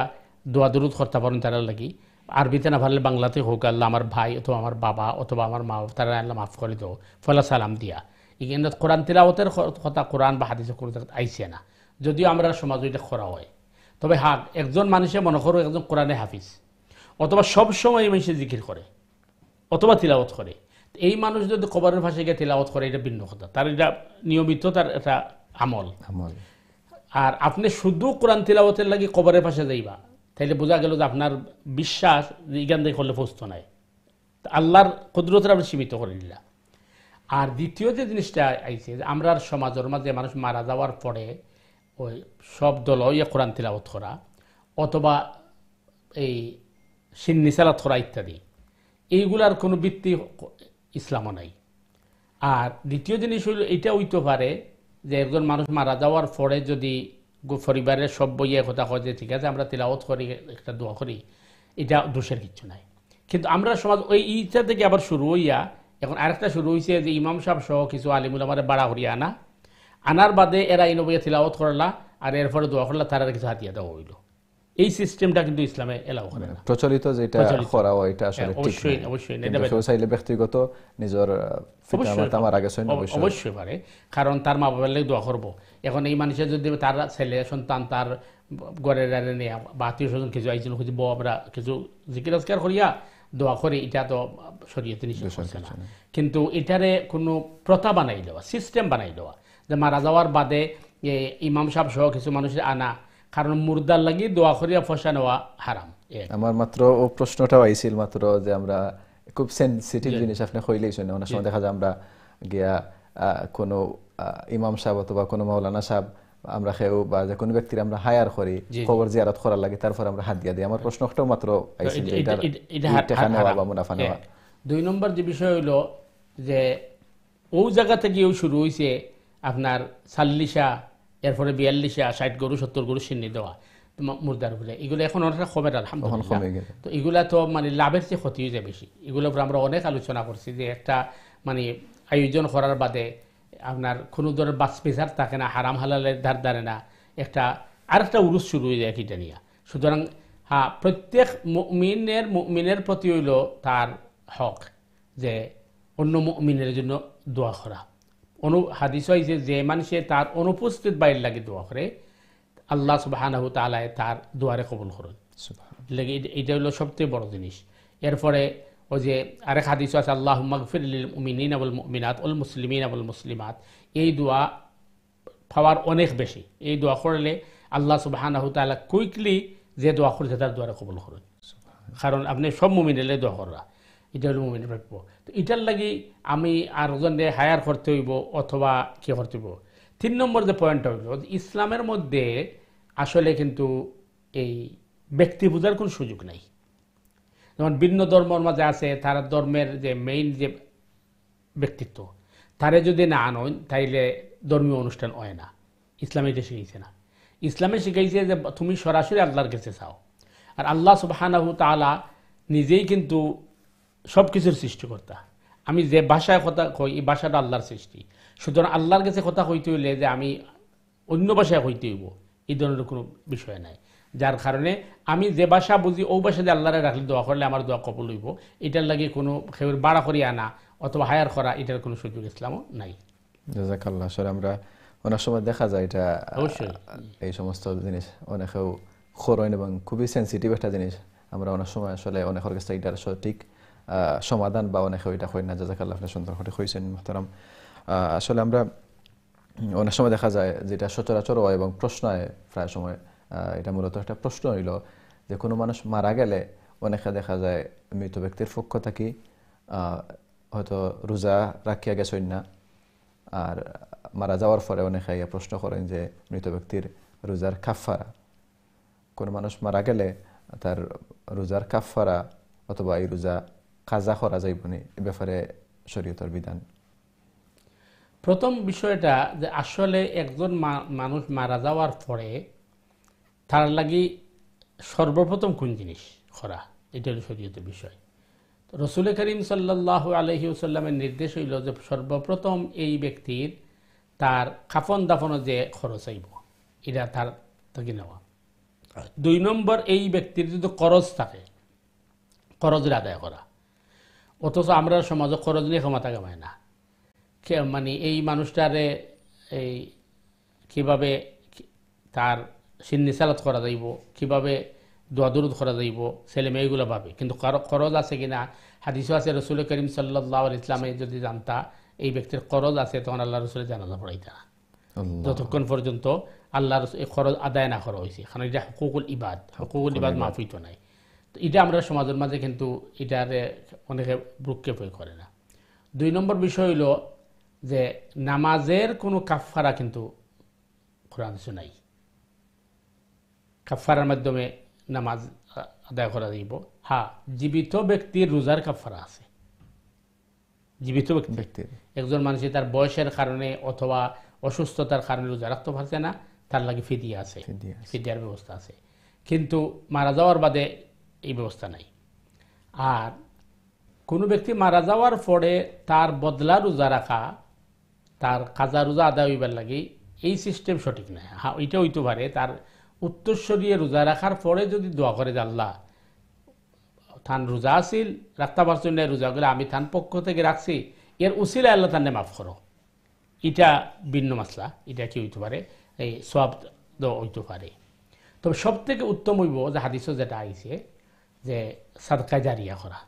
দোয়া দরুদ করতে পারেন তারা লাগি, আরবিতে না পারলে বাংলাতে হোক, আল্লাহ আমার ভাই অথবা আমার বাবা অথবা আমার মা, তারা আল্লাহ মাফ করে দাও, ফলা সালাম দিয়া। এখানে কোরআন তিলাওয়াতের কথা কোরআন বা হাদিসে কোনো জায়গায় আইছে না, যদিও আমরা সমাজ এটা করা হয়। তবে হ্যাঁ, একজন মানুষে মনে করো একজন কোরআনে হাফিজ, অথবা সবসময় মানুষে জিকির করে অথবা তিলাওয়াত করে, এই মানুষ যদি কবরের পাশে গিয়ে তিলাওয়াত করে এটা ভিন্ন কথা, তার এটা নিয়মিত তার এটা আমল। আর আপনি শুধু কোরআন তিলাওয়াতের লাগি কবরের পাশে যাইবা, তাইলে বোঝা গেল যে আপনার বিশ্বাস ইগান দিয়ে করলে পৌঁছতো নাই, আল্লাহর কুদরতের আপনি সীমিত করে দিলা। আর দ্বিতীয় যে জিনিসটা আইছে, যে আমরা সমাজের মাঝে মানুষ মারা যাওয়ার পরে ওই সব দল ইয়া কোরআন তিলাওয়াত করা অথবা এই সিন্নি সালাত করা ইত্যাদি, এইগুলার কোনো ভিত্তি ইসলামও নাই। আর দ্বিতীয় জিনিস হইল এটা হইতে পারে যে একজন মানুষ মারা যাওয়ার পরে যদি পরিবারের সব বইয়ে কথা হয় যে ঠিক আছে আমরা তিলাওয়াত করি, একটা দোয়া করি, এটা দোষের কিছু নাই। কিন্তু আমরা সমাজ ওই ইচ্ছা থেকে আবার শুরু হইয়া এখন আরেকটা শুরু হয়েছে যে ইমাম সাহেব সহ কিছু আলিমুল আমাদের বাড়া হরিয়া আনার বাদে এরা ইনো বইয়া তিলাওয়াত করলা, আর এরপরে দোয়া করলা, তারা কিছু হাতিয়া দেওয়া হইল। এই সিস্টেমটা কিন্তু ইসলামে এলাও করে না, প্রচলিত যেটা করা হয় এটা আসলে ঠিক অবশ্যই অবশ্যই কেউ চাইলে ব্যক্তিগত নিজের পিতামাতা মারা গেছেন অবশ্যই পারে, কারণ তার মা বাবার লাগে দোয়া করবো। এখন এই মানুষের যদি তার ছেলে সন্তান তার ঘরের নেয়া বা আত্মীয় স্বজন কিছু আইজন খুঁজব আমরা কিছু জিকির আজকার করিয়া দোয়া করি, এটা তো শরীয়তে নিষেধ করছে না। কিন্তু এটারে কোনো প্রথা বানাই দেওয়া, সিস্টেম বানাই দেওয়া যে মারা যাওয়ার বাদে ইমাম সাহেব সহ কিছু মানুষের আনা, কারণ মুর্দার লাগি দোয়া করিয়া ফসা নেওয়া হারাম। আমার মাত্র ও প্রশ্নটাও আইছিল মাত্র যে আমরা খুব সেনসিটিভ জিনিস আপনি কইলেই শুনে, অনেক সময় দেখা যায় আমরা গিয়া কোনো ইমাম সাহেব অথবা কোনো মাওলানা সাহেব আমরা খেয়েও বা যে কোনো ব্যক্তির আমরা হায়ার করি কবর জিয়ারত করার লাগে, তারপর আমরা হাত দিয়া দিই। আমার প্রশ্নটাও মাত্র আইছিল যে এটা টাকা নেওয়া বা মুনাফা নেওয়া। দুই নম্বর যে বিষয় হইল যে ও জায়গা থেকে শুরু হয়েছে আপনার 40 এরপরে 42 60 গরু 70 গরু সিন্নি দেওয়া মুর্দার উপরে, এগুলো এখন অনেকটা কমের আলহামদুলিল্লাহ। তো এগুলা তো মানে লাভের চেয়ে ক্ষতি হয়ে যায় বেশি। এগুলোর উপরে আমরা অনেক আলোচনা করছি যে একটা মানে আয়োজন করার বাদে আপনার কোনো ধরনের বাস পেশার থাকে না, হারাম হালালের ধার ধারে না, একটা আরেকটা উরুস শুরু হয়ে যায় এটা নিয়ে। সুতরাং হ্যাঁ, প্রত্যেক মুমিনের প্রতি হইল তার হক যে অন্য মুমিনের জন্য দোয়া করা। হাদিস হয়েছে যে মানুষে তার অনুপস্থিত বাইরে লাগে দোয়া করে, আল্লাহ সুবহানাহু ওয়া তাআলা তার দোয়ারে কবুল করেন। এটা হলো সবচেয়ে বড় জিনিস। এরপরে ওই যে আরেক হাদিস আছে, আল্লাহুম্মা গফির লিল মুমিনিনা ওয়াল মুমিনাত ওয়াল মুসলিমিনা ওয়াল মুসলিমাত। এই দোয়া পাওয়ার অনেক বেশি। এই দোয়া করলে আল্লাহ সুবহানাহু ওয়া তাআলা কুইকলি যে দোয়া করছে তার দোয়ারে কবুল করেন, কারণ আপনি সব মুমিনেলে দোয়া করা, এটা হলো মুমিনের প্রাপ্য। তো এটার লাগি আমি আরেকজনে হায়ার করতে হইব অথবা কি করতে হইব। 3 নম্বর যে পয়েন্টটা হইল, ইসলামের মধ্যে আসলে কিন্তু এই ব্যক্তি পূজার কোনো সুযোগ নাই। যেমন ভিন্ন ধর্মের মাঝে আছে, তারা ধর্মের যে মেইন যে ব্যক্তিত্ব তারে যদি না আনন তাইলে ধর্মীয় অনুষ্ঠান হয় না। ইসলামে এটা শিখাইছে না। ইসলামে শিখাইছে যে তুমি সরাসরি আল্লাহর কাছে চাও। আর আল্লাহ সুবহানাহু তাআলা নিজেই কিন্তু সব কিছুর সৃষ্টিকর্তা। আমি যে ভাষায় কথা কই এই ভাষাটা আল্লাহর সৃষ্টি। সুতরাং আল্লাহর কাছে কথা কইতে হইলে যে আমি অন্য ভাষায় কইতে হইব এই ধরনের কোনো বিষয় নাই। যার কারণে আমি যে ভাষা বুঝি ওই ভাষা দিয়ে আল্লাহরে রাখলে দোয়া করলে আমার দোয়া কবুল হইব। এটার লাগে কোনো খেউর বাড়া করিয়া আনা অথবা হায়ার করা এটার কোনো সুযোগ ইসলামও নাই। জাযাকাল্লাহ। আসলে আমরা অনেক সময় দেখা যায় এটা অবশ্যই এই সমস্ত জিনিস অনেকেও খরণ এবং খুবই সেন্সিটিভ একটা জিনিস। আমরা অনেক সময় আসলে অনেকের কাছে এটার সঠিক সমাধান বা অনেকে এটা হয় না। জাযাকাল্লাহ, আপনি সুন্দর করে কইছেন মুহতারাম। আসলে আমরা অনেক সময় দেখা যায় যেটা সচরাচর হয় এবং প্রশ্ন হয় প্রায় সময়, এটা মূলত একটা প্রশ্ন হইল যে কোনো মানুষ মারা গেলে অনেকে দেখা যায় মৃত ব্যক্তির পক্ষ থাকি হয়তো রোজা রাখিয়া গেছেন না, আর মারা যাওয়ার পরে অনেকে প্রশ্ন করেন যে মৃত ব্যক্তির রোজার কাফারা, কোনো মানুষ মারা গেলে তার রোজার কাফারা অথবা এই রোজা কাজা করা যাইবনি, এ ব্যাপারে শরীয়তের বিধান। প্রথম বিষয়টা যে আসলে একজন মানুষ মারা যাওয়ার পরে তার লাগি সর্বপ্রথম কোন জিনিস করা, এটা হলো শরীয়তের বিষয়। তো রসুল করিম সাল্লাল্লাহু আলাইহি ওয়াসাল্লামের নির্দেশ হইল যে সর্বপ্রথম এই ব্যক্তির তার কাফন দাফনের যে খরচ আইব এটা তার থেকে নেওয়া। 2 নম্বর, এই ব্যক্তির যদি করজ থাকে করজের আদায় করা। অথচ আমরা সমাজে খরচ নিয়ে ক্ষমতা কামায় না। মানে এই মানুষটারে এই কীভাবে তার সিন্নিসালাত করা যাইব, কীভাবে দোয়া দরুদ করা যাইব, ছেলে মেয়েগুলো ভাবে, কিন্তু খরচ আছে কিনা হাদিসও আছে। রসুল করিম সাল্লাল্লাহু আলাইহি ইসলামে যদি জানতা এই ব্যক্তির খরচ আছে তখন আল্লাহ রসুলের জানাজা পড়াইতা না, যতক্ষণ পর্যন্ত আল্লাহর এই খরচ আদায় না করা হয়েছে। কারণ এটা হুকুকুল ইবাদ মাফ হইতো নাই। তো এটা আমরা সমাজের মাঝে কিন্তু এটারে অনেকে ভ্রুক্ষেপ করে না। 2 নম্বর বিষয় হইল যে নামাজের কোনো কাফারা কিন্তু কোরআন নাই। কাফারার মাধ্যমে নামাজ আদায় করা যাইব। হ্যাঁ, জীবিত ব্যক্তির রোজার কাফারা আছে। জীবিত ব্যক্তির একজন মানুষের তার বয়সের কারণে অথবা অসুস্থতার কারণে রোজা রাখতে পারছে না, তার লাগে ফিদিয়া আছে, ফিদিয়ার ব্যবস্থা আছে। কিন্তু মারা যাওয়ার বাদে এই ব্যবস্থা নাই। আর কোনো ব্যক্তি মারা যাওয়ার পরে তার বদলা রোজা রাখা, তার কাজা রোজা আদায় হইবার লাগে এই সিস্টেম সঠিক নয়। হ্যাঁ, ওইটা হইতে পারে তার উত্তরস্বরীয় রোজা রাখার পরে যদি দোয়া করে যে আল্লাহ থান রোজা আসিল রাখতে পারছেন না, রোজাগুলো আমি থান পক্ষ থেকে রাখছি, এর উসিলায় আল্লাহ তান্নে মাফ করো, এটা ভিন্ন মাসলা। এটা কি হইতে পারে, এই সওয়াব হইতে পারে। তবে সব থেকে উত্তম হইব যে হাদিসও যেটা আইছে যে সাদকায় জারিয়া করা,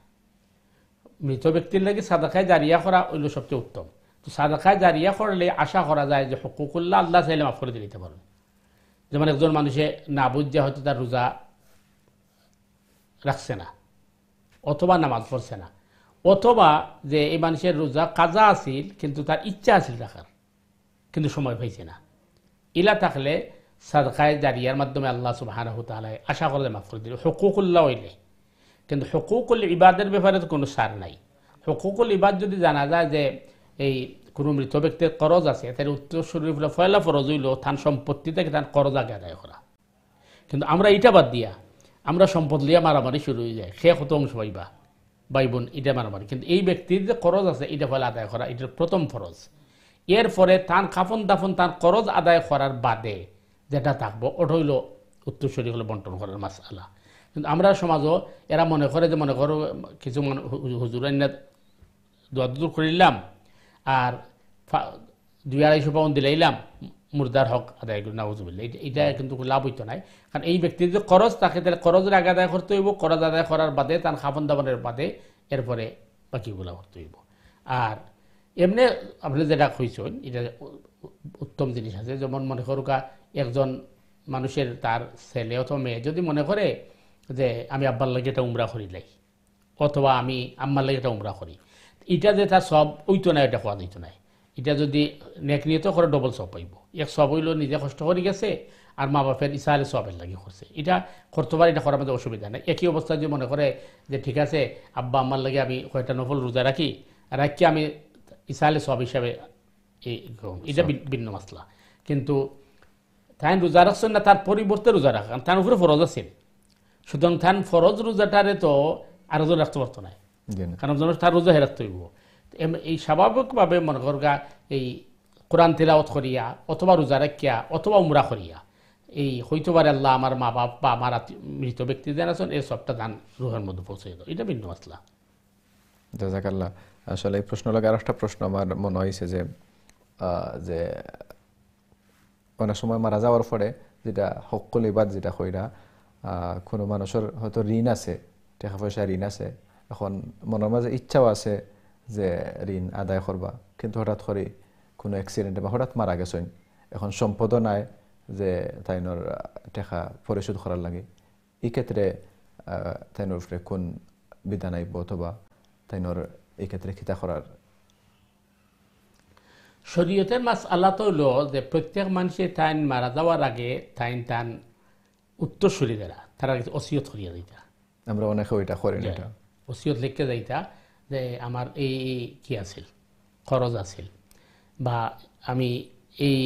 মৃত ব্যক্তির লাগে সাদকায় জারিয়া করা হইল সবচেয়ে উত্তম। তো সাদকায় জারিয়া করলে আশা করা যায় যে হুকুকুল্লাহ আল্লাহ চাইলে মাফ করে দিতে পারেন। যেমন একজন মানুষে না বুঝে হয়তো তার রোজা রাখছে না অথবা নামাজ পড়ছে না, অথবা যে এই মানুষের রোজা কাজা আছিল কিন্তু তার ইচ্ছা আছিল রাখার কিন্তু সময় পাইছে না, ইলা থাকলে সাদকায়ে জারিয়ার মাধ্যমে আল্লাহ সুবহানাহু ওয়া তাআলা আশা করলে মাফ করে দিল হুকুকুল্লাহ হইলে। কিন্তু হুকুকুল ইবাদের ব্যাপারে তো কোনো সার নাই। হুকুকুল ইবাদ যদি জানা যায় যে এই কোনো মৃত ব্যক্তির করজ আছে, তার উত্তরসূরির ফয়লা ফরজ হইল তার সম্পত্তি থেকে তার করজ আগে আদায় করা। কিন্তু আমরা এটা বাদ দিয়া আমরা সম্পদ লিয়া মারামারি শুরু হয়ে যায়, সে কত অংশ পাইবা ভাই বোন, এটা মারামারি। কিন্তু এই ব্যক্তির যে করজ আছে এটা ফলে আদায় করা, এটার প্রথম ফরজ। এরপরে তার কাফন দাফন তার করজ আদায় করার বাদে যেটা থাকবো ওটা হইল উত্তরসূরি হলো বন্টন করার মাসআলা। কিন্তু আমরা সমাজও এরা মনে করে যে মনে করো কিছু হুজুর দোয়া দূর করিলাম আর 200-250 পাউন্ড দিলাইলাম মুর্দার হক আদায় করি নাউজুবিল্লাহ, এটা কিন্তু লাভ হইতো নাই। কারণ এই ব্যক্তির যদি খরচ থাকে তাহলে খরচের আগে আদায় করতে হইব, খরচ আদায় করার বাদে তার খাবন দাবনের বাদে এরপরে বাকিগুলা করতে হইব। আর এমনি আপনি যেটা কইছেন এটা উত্তম জিনিস আছে, যেমন মনে করুকা একজন মানুষের তার ছেলে অথবা মেয়ে যদি মনে করে যে আমি আব্বার লাগে এটা উমরা করিলাই অথবা আমি আম্মার লাগে এটা উমরা করি, এটা যে তার সব ওইতো না, এটা খোয়া দিত নাই। এটা যদি নেক নিয়ে তো করে ডবল সব পাইব। এক সব হইল নিজে কষ্ট করে গেছে আর মা বাপের ইসালে সবের লাগে করছে, এটা করতে পারে, এটা করার মধ্যে অসুবিধা নেই। একই অবস্থায় যদি মনে করে যে ঠিক আছে আব্বা আম্মার লাগে আমি কয়েকটা নফল রোজা রাখি, রাখি আমি ইসালে সব হিসাবে এটা ভিন্ন মাসলা। কিন্তু তাই রোজা রাখছেন না, তার পরিবর্তে রোজা রাখা তার উপরে ফরজ আছে, সুতরাং তার ফরজ রোজাটারে তো আরেকজন রাখতে পারতো না, কারণ তার রোজা রাখতে হইব। এই স্বাভাবিকভাবে মনে করগা এই কোরআন তিলাওয়াত করিয়া অথবা রোজা রাখিয়া অথবা উমরা করিয়া এই হইতে পারে আল্লাহ আমার মা বাপ বা আমার মৃত ব্যক্তি যারা আছেন এই সবটা দান রুহের মধ্যে পৌঁছে দাও, এটা ভিন্ন মাসলা। জাযাকাল্লাহ। আসলে এই প্রশ্ন লাগে আরেকটা প্রশ্ন আমার মনে হয়েছে যে যে অনেক সময় মারা যাওয়ার পরে যেটা হকুল ইবাদ যেটা কইরা কোনো মানুষের হয়তো ঋণ আছে, টাকা পয়সা ঋণ আছে, এখন মনের মাঝে ইচ্ছাও আছে যে ঋণ আদায় করবা, কিন্তু হঠাৎ করে কোনো অ্যাক্সিডেন্টে বা হঠাৎ মারা গেছেন, এখন সম্পদও নাই যে তাইনোর টাকা পরিশোধ করার লাগে, এই ক্ষেত্রে তাইনোর উপরে কোন বিধান আইব অথবা তাইনোর এই ক্ষেত্রে খিতা করার? শরীয়তের মাসআলা তো হলো যে প্রত্যেক মানুষের তাইন মারা যাওয়ার আগে তান উত্তরসূরিদেরা তারা ওসিয়ত করিয়া দিতা। আমরা অনেকে ওইটা করি না, এটা ওসিয়ত লিখতে যাইতা যে আমার এই কি আছিল খরচ আছিল বা আমি এই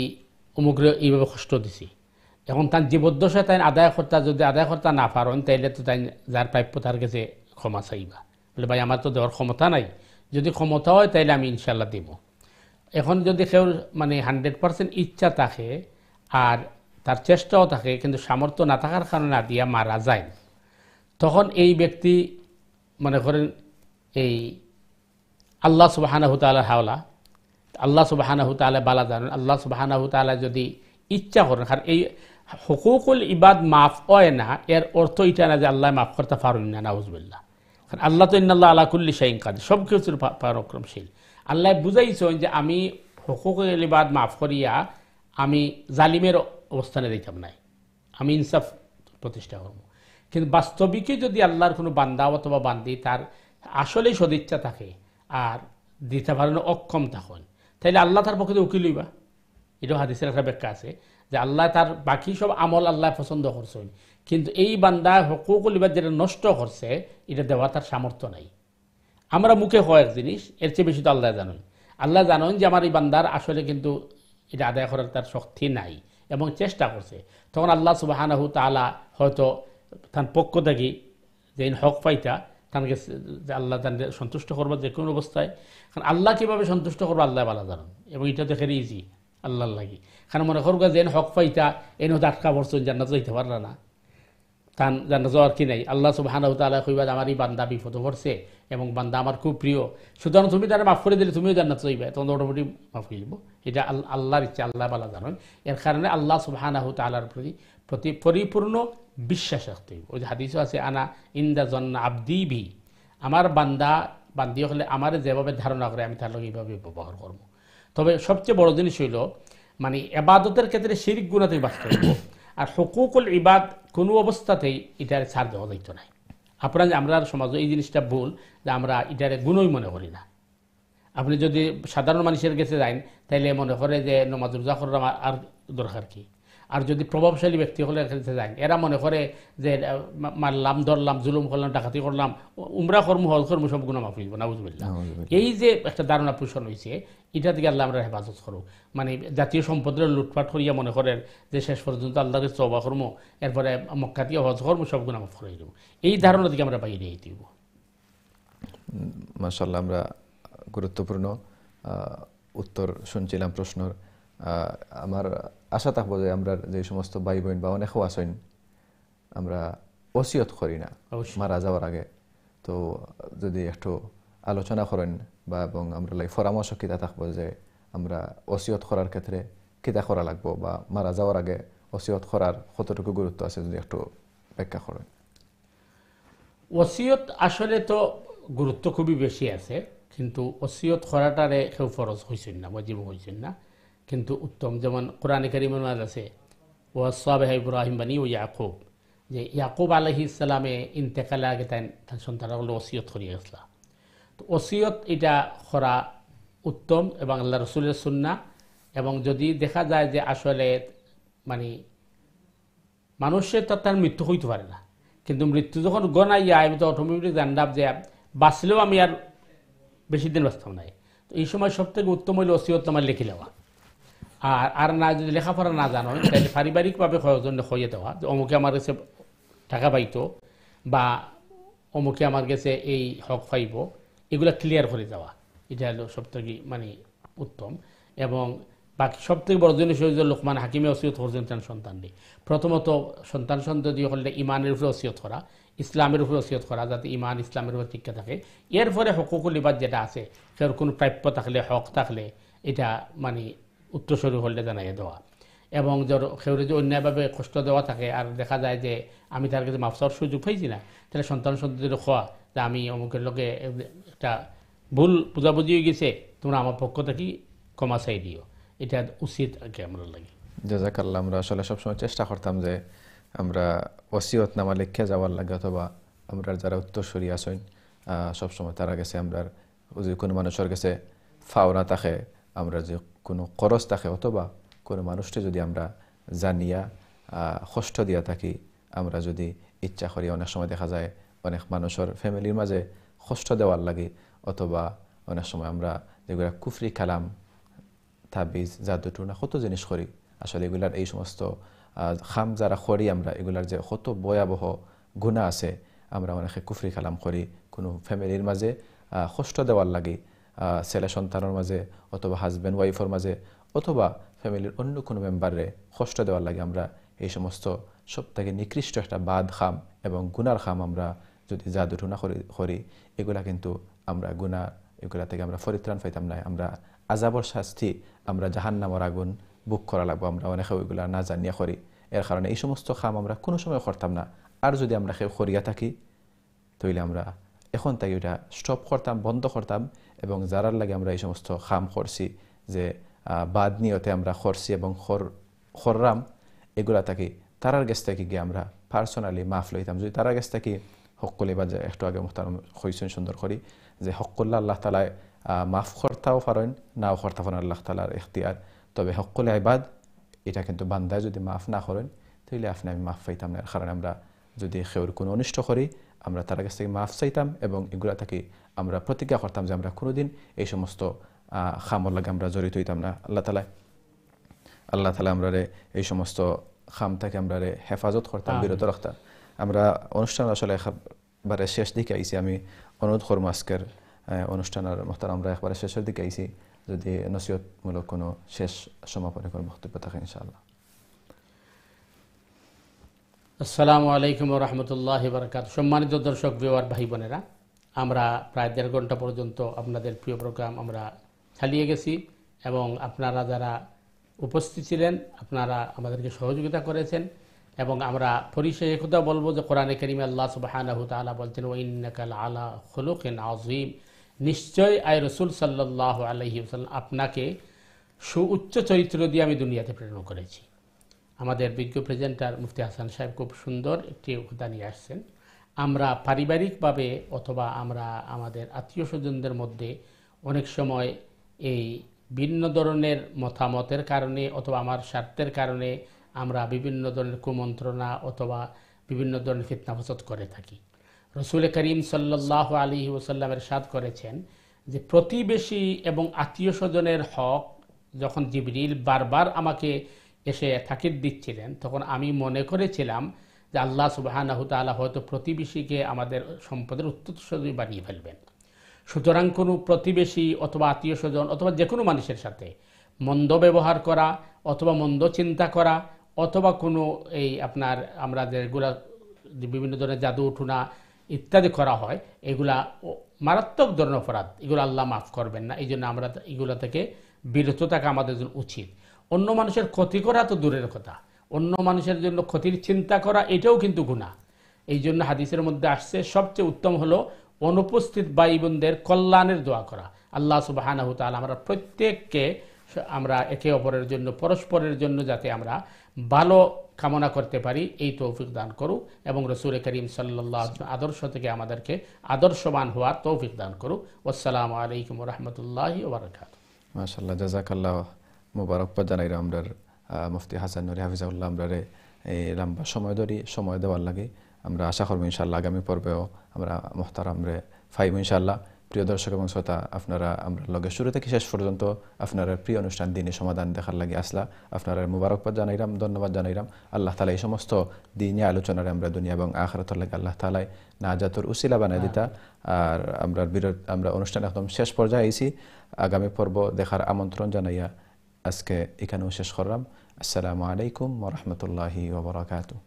অমুকরে এইভাবে কষ্ট দিছি, এখন তার জীবদ্দশায় তাই আদায় কর্তা যদি আদায় কর্তা না পারেন তাইলে তো তাই যার প্রাপ্য তার কাছে ক্ষমা চাইবা, বলে ভাই আমার তো দেওয়ার ক্ষমতা নাই, যদি ক্ষমতা হয় তাইলে আমি ইনশাল্লাহ দিব। এখন যদি কেউ মানে 100% ইচ্ছা থাকে আর তার চেষ্টাও থাকে কিন্তু সামর্থ্য না থাকার কারণে না দিয়া মারা যায়, তখন এই ব্যক্তি মনে করেন এই আল্লাহ সুবহানাহু তাআলার হাওলা, আল্লাহ সুবহানাহু তাআলা বালা জানেন, আল্লাহ সুবহানাহু তাআলা যদি ইচ্ছা করেন, কারণ এই হুকুকুল ইবাদ মাফ হয় না এর অর্থ এটা না যে আল্লাহ মাফ করতে পারেন না, নাউজুবিল্লাহ। কারণ আল্লাহ তো ইন্নাল্লাহ আলা কুল্লি শাইইন কাদির, সব কিছুর পরাক্রমশীল। আল্লাহ বুঝাইছেন যে আমি হুকুকুল ইবাদ মাফ করিয়া আমি জালিমের অবস্থানে দিতাম নাই, আমি ইনসাফ প্রতিষ্ঠা করব। কিন্তু বাস্তবিকই যদি আল্লাহর কোনো বান্দা অথবা বান্দি তার আসলেই সদিচ্ছা থাকে আর দিতে পারেন অক্ষম থাকেন, তাইলে আল্লাহ তার পক্ষে উকিল হইবা। এটাও হাদিসের একটা ব্যাখ্যা আছে যে আল্লাহ তার বাকি সব আমল আল্লাহ পছন্দ করছেন, কিন্তু এই বান্দা হুকুকুল ইবাদ যেটা নষ্ট করছে এটা দেওয়া তার সামর্থ্য নাই। আমরা মুখে হয় এক জিনিস, এর চেয়ে বেশি তো আল্লাহ জানেন। আল্লাহ জানেন যে আমার এই বান্দার আসলে কিন্তু এটা আদায় করার তার শক্তি নাই এবং চেষ্টা করছে, তখন আল্লাহ সুবহানাহু তাআলা হয়তো তার পক্ষ থেকে যে হক পাইতা তাকে আল্লাহ তাকে সন্তুষ্ট করবো যে কোনো অবস্থায়। কারণ আল্লাহ কীভাবে সন্তুষ্ট করবো আল্লাহ ভালো জানেন, এবং এটা দেখে ইজি আল্লাহর লাগি। কারণ মনে করবো যে হক পাইতা এনে হয়তো আটকা পড়ছেন, জান্নাত যাইতে পারলা না, তান জান্নাত যাওয়ার কি নাই। আল্লাহ সুবহানাহু তাআলা কইবা আমার এই বান্দা বিপদে পড়ছে এবং বান্দা আমার খুব প্রিয়, সুতরাং তুমি তারা মাফ করে দিলে তুমিও জান্নাত যাইবা, তখন অটোমেটিক মাফ হয়ে যাব। এটা আল্লাহর ইচ্ছা, আল্লাহ ভালো জানেন। এর কারণে আল্লাহ সুবহানাহু তাআলার প্রতি পরিপূর্ণ বিশ্বাস রাখতে হইব। ওই যে হাদিসও আছে আনা ইনদা জন্না আবদি বি, আমার বান্দি হলে আমার যেভাবে ধারণা করে আমি তার লগে এইভাবে ব্যবহার করব। তবে সবচেয়ে বড় জিনিস হইল মানে এবাদতের ক্ষেত্রে শিরক গুনাহ থেকে বাঁচতে হইব, আর হুকুকুল ইবাদ কোনো অবস্থাতেই এটার ছাড় দেওয়া যাইতো না। আমরা সমাজে এই জিনিসটা ভুল যে আমরা এটারে গুণই মনে করি না। আপনি যদি সাধারণ মানুষের কাছে যান তাইলে মনে করে যে নমাজ রোজা করার আর দরকার কি, আর যদি প্রভাবশালী ব্যক্তি হলে কাছে যান এরা মনে করে যে মারলাম ধরলাম জুলুম করলাম ডাকাতি করলাম উমরা কর্ম হল কর্ম সব গুণা মাফ হইব, নাউজুবিল্লাহ। এই যে একটা ধারণা পোষণ হয়েছে এটা থেকে আল্লাহ আমরা হেফাজত করব। মানে জাতীয় সম্পদের লুটপাট করিয়া মনে করেন যে শেষ পর্যন্ত আল্লাহকে তওবা কর্ম এরপরে মক্কা দিয়ে হজ কর্ম সব গুণা মাফ করে দেব, এই ধারণা থেকে আমরা বাইরে দিব। মাশাআল্লাহ, আমরা গুরুত্বপূর্ণ উত্তর শুনছিলাম প্রশ্নর। আমার আশা থাকবো যে আমরা যে সমস্ত ভাই বোন বা অনেকেও আছেন আমরা ওসিয়ত করি না অবশ্যই। মারা যাওয়ার আগে, তো যদি একটু আলোচনা করেন বা এবং আমরা পরামর্শ কিতা থাকবো যে আমরা ওসিয়ত করার ক্ষেত্রে কিতা করা লাগবো বা মারা যাওয়ার আগে ওসিয়ত করার কতটুকু গুরুত্ব আছে যদি একটু ব্যাখ্যা করেন। ওসিয়ত আসলে তো গুরুত্ব খুবই বেশি আছে, কিন্তু ওসিয়ত করাটারে কেউ ফরজ হয়েছেন না, ওয়াজিব হয়েছেন না, কিন্তু উত্তম। যেমন কোরআনে কারিমে আছে ওয়াসাবিহা ইব্রাহিম বানি ও ইয়াকুব, যে ইয়াকুব আলাইহিস সালামে ইন্তেকালের আগে তার সন্তানরা হলো ওসিয়ত করিয়ে গেছিল। তো ওসিয়ত এটা করা উত্তম এবং আল্লাহ রসুলের সুন্নাহ। এবং যদি দেখা যায় যে আসলে মানে মানুষের তো তার মৃত্যু হইতে পারে না, কিন্তু মৃত্যু যখন গনাইয়া আমি তো অটোমেটিক জানলাম যে বাঁচলেও আমি আর বেশি দিন বাঁচতাম নাই, তো এই সময় সবথেকে উত্তম হইল ওসিয়ত নামা লিখে নেওয়া। আর না যদি লেখাপড়া না জানো তাহলে পারিবারিকভাবে কয়েকজন হইয়ে দেওয়া, যে অমুকে আমার কাছে টাকা পাইতো বা অমুকে আমার কাছে এই হক পাইব, এগুলো ক্লিয়ার করে দেওয়া, এটা হলো সবথেকে মানে উত্তম। এবং বাকি সবথেকে বড় জিনিস হচ্ছে লোকমান হাকিমে ওসিয়ত করছেন তার সন্তানটি। প্রথমত সন্তানদি হলে ইমানের উপরে ওসিয়ত করা, ইসলামের উপরে ওসিয়ত করা, যাতে ইমান ইসলামের উপরে টিকে থাকে। এরপরে হকুকুল ইবাদ যেটা আছে, সের কোনো প্রাপ্য থাকলে হক থাকলে এটা মানে উত্তরস্বরী হলে জানাইয়ে দেওয়া। এবং সেউরে যে অন্যায়ভাবে কষ্ট দেওয়া থাকে আর দেখা যায় যে আমি তার কাছে মাফ চাওয়ার সুযোগ পাইছি না, তাহলে সন্তানদের খোয়া যে আমি অমুকের লোকে একটা ভুল বুঝাবুঝি হয়ে গেছে, তোমরা আমার পক্ষ থেকে ক্ষমা চাই দিও, এটা উচিত আগে আমরা লাগে। জাযাকাল্লাহ। আমরা আসলে সবসময় চেষ্টা করতাম যে আমরা ওসিয়ত নামা লিখে যাওয়ার লাগে, অথবা আমরা যারা উত্তরসূরি আছেন সবসময় তারা গেছে আমরা যদি কোনো মানুষের কাছে ফাওনা থাকে, আমরা যে কোনো খরচ থাকে, অথবা কোনো মানুষটি যদি আমরা জানিয়া কষ্ট দিয়া থাকি, আমরা যদি ইচ্ছা করি, অনেক সময় দেখা যায় অনেক মানুষের ফ্যামিলির মাঝে কষ্ট দেওয়ার লাগে, অথবা অনেক সময় আমরা যেগুলো কুফরি কালাম তাবিজ জাদুটুনা কত জিনিস করি, আসলে এগুলার এই সমস্ত খাম যারা করি আমরা, এগুলার যে কত ভয়াবহ গুনাহ আছে, আমরা অনেকে কুফরি কালাম করি কোনো ফ্যামিলির মাঝে কষ্ট দেওয়ার লাগে, ছেলে সন্তানের মাঝে অথবা হাজব্যান্ড ওয়াইফের মাঝে অথবা ফ্যামিলির অন্য কোনো মেম্বারে কষ্ট দেওয়ার লাগে। আমরা এই সমস্ত সব থেকে নিকৃষ্ট একটা বাদ খাম এবং গুনার খাম আমরা যদি জাদুটুনা করি, এগুলা কিন্তু আমরা গুনাহ এগুলা থেকে আমরা পরিত্রাণ পাইতাম না, আমরা আযাবর শাস্তি, আমরা জাহান্নামের আগুন বুক করা লাগবো। আমরা অনেকে ওইগুলা না জানিয়া করি, এর কারণে এই সমস্ত খাম আমরা কোনো সময় করতাম না। আর যদি আমরা কেউ করিয়া থাকি তাইলে আমরা এখন থেকে ওইটা স্টপ করতাম, বন্ধ করতাম, এবং যারার লাগে আমরা এই সমস্ত খাম করছি, যে বাদ নিয়তে আমরা করছি এবং খররাম, এগুলা থাকি তারার কাছ থেকে গিয়ে আমরা পার্সোনালি মাফ লইতাম। যদি তারার কাছ থেকে হক্কলি বা একটু আগে মুহতারাম হইছেন সুন্দর করি যে হক্কুল্লাহ আল্লাহ তাআলা মাফ করতেও পারেন, নাও করতে পারেন, আল্লাহ তাআলার ইখতিয়ার। তবে হক্কুল ইবাদ এটা কিন্তু বান্দায় যদি মাফ না করেন তাহলে আপনি আমি মাফ পাইতাম না। কারণ আমরা যদি কেউর কোনো অনিষ্ট করি আমরা তার কাছ থেকে মাফ চাইতাম এবং এগুলা থেকে আমরা প্রতিজ্ঞা করতাম যে আমরা কোনোদিন এই সমস্ত খামর লাগে আমরা জড়িত হইতাম না। আল্লাহ তাআলা আমরা এই সমস্ত খাম থেকে আমরা হেফাজত করতাম, বিরত রাখতাম। আমরা অনুষ্ঠান আসলে একবারে শেষ দিকে আইছি, আমি অনুরোধ করবো আজকের অনুষ্ঠানের মুহতারাম আমরা একবারে শেষের দিকে আইছি, যদি নসিহতমূলক কোনো শেষ সমাপনী কোনো বক্তব্য থাকে ইনশাআল্লাহ। আসসালামু আলাইকুম ওয়া রাহমাতুল্লাহি ওয়া বারাকাতুহু। সম্মানিত দর্শক ভিউয়ার ভাই বোনেরা, আমরা প্রায় 1.5 ঘন্টা পর্যন্ত আপনাদের প্রিয় প্রোগ্রাম আমরা চালিয়ে গেছি এবং আপনারা যারা উপস্থিত ছিলেন আপনারা আমাদেরকে সহযোগিতা করেছেন। এবং আমরা পরিশেষে কথা বলবো যে কোরআনে কারিমে আল্লাহ সুবহানাহু ওয়া তাআলা বলছেন ওয়া ইন্নাকা লাআলা খুলুকিন আযীম, নিশ্চয় আয় রাসূল সাল্লাল্লাহু আলাইহি ওয়াসাল্লাম আপনাকে সুউচ্চ চরিত্র দিয়ে আমি দুনিয়াতে প্রেরণ করেছি। আমাদের বিজ্ঞ প্রেজেন্টার মুফতি হাসান সাহেব খুব সুন্দর একটি কথা নিয়ে আসছেন। আমরা পারিবারিকভাবে অথবা আমরা আমাদের আত্মীয় স্বজনদের মধ্যে অনেক সময় এই ভিন্ন ধরনের মতামতের কারণে অথবা আমার স্বার্থের কারণে আমরা বিভিন্ন ধরনের কুমন্ত্রণা অথবা বিভিন্ন ধরনের ফিতনা ফসাদ করে থাকি। রসুল করিম সাল্লাল্লাহু আলাইহি ওয়াসাল্লামের ইরশাদ করেছেন যে প্রতিবেশী এবং আত্মীয় স্বজনের হক যখন জিবরিল বারবার আমাকে এসে তাকিদ দিচ্ছিলেন তখন আমি মনে করেছিলাম যে আল্লাহ সুবহানাহু ওয়া তাআলা হয়তো প্রতিবেশীকে আমাদের সম্পদের উত্তরসূরি বানিয়ে ফেলবেন। সুতরাং কোনো প্রতিবেশী অথবা আত্মীয় স্বজন অথবা যে কোনো মানুষের সাথে মন্দ ব্যবহার করা অথবা মন্দ চিন্তা করা অথবা কোনো এই আপনার আমরা যেগুলা বিভিন্ন ধরনের জাদু উঠুনা ইত্যাদি করা হয়, এগুলা মারাত্মক ধরনের অপরাধ, এগুলো আল্লাহ মাফ করবেন না। এই জন্য আমরা এগুলো থেকে বিরত থাকা আমাদের জন্য উচিত। অন্য মানুষের ক্ষতি করা তো দূরের কথা, অন্য মানুষের জন্য ক্ষতির চিন্তা করা এটাও কিন্তু গুনাহ। এই জন্য হাদিসের মধ্যে আসছে সবচেয়ে উত্তম হলো অনুপস্থিত ভাই বোনদের কল্যাণের দোয়া করা। আল্লাহ সুবহানাহু ওয়া তাআলা আমরা প্রত্যেককে আমরা একে অপরের জন্য পরস্পরের জন্য যাতে আমরা ভালো কামনা করতে পারি এই তৌফিক দান করুক, এবং রাসূল করিম সাল্লাল্লাহু আলাইহি ওয়াসাল্লাম আদর্শ থেকে আমাদেরকে আদর্শবান হওয়ার তৌফিক দান করুক। আসসালামু আলাইকুম ওয়া রাহমাতুল্লাহি ওয়া বারাকাতুহু। মাশাআল্লাহ, জাযাকাল্লাহ মুবারকবাদ জানাই আমরার মুফতি হাসান নুরি হাফিজাহুল্লাহ আমরারে এই লম্বা সময় দেওয়ার লাগে। আমরা আশা করব ইনশাআল্লাহ আগামী পর্বেও আমরা মুহতারামরে ফাইব ইনশাআল্লাহ। প্রিয় দর্শক এবং শ্রোতা, আপনারা আমরা লগে শুরু থেকে শেষ পর্যন্ত আপনারা প্রিয় অনুষ্ঠান দিনে সমাধান দেখার লাগে আসলা আপনারা মুবারকবাদ জানাইলাম, ধন্যবাদ জানাইলাম। আল্লাহ তাআলা এই সমস্ত দিনে আলোচনার আমরা দুনিয়া এবং আখিরাতের লাগে আল্লাহ তাআলা নাজাতুর উসিলা বানাই দিতা। আর আমরা অনুষ্ঠান একদম শেষ পর্যায়ে আইছি। আগামী পর্ব দেখার আমন্ত্রণ জানাইয়া আজকে এখানেও শেষ করলাম। আসসালামু আলাইকুম ওয়া রাহমাতুল্লাহি ওয়া বারাকাতুহু।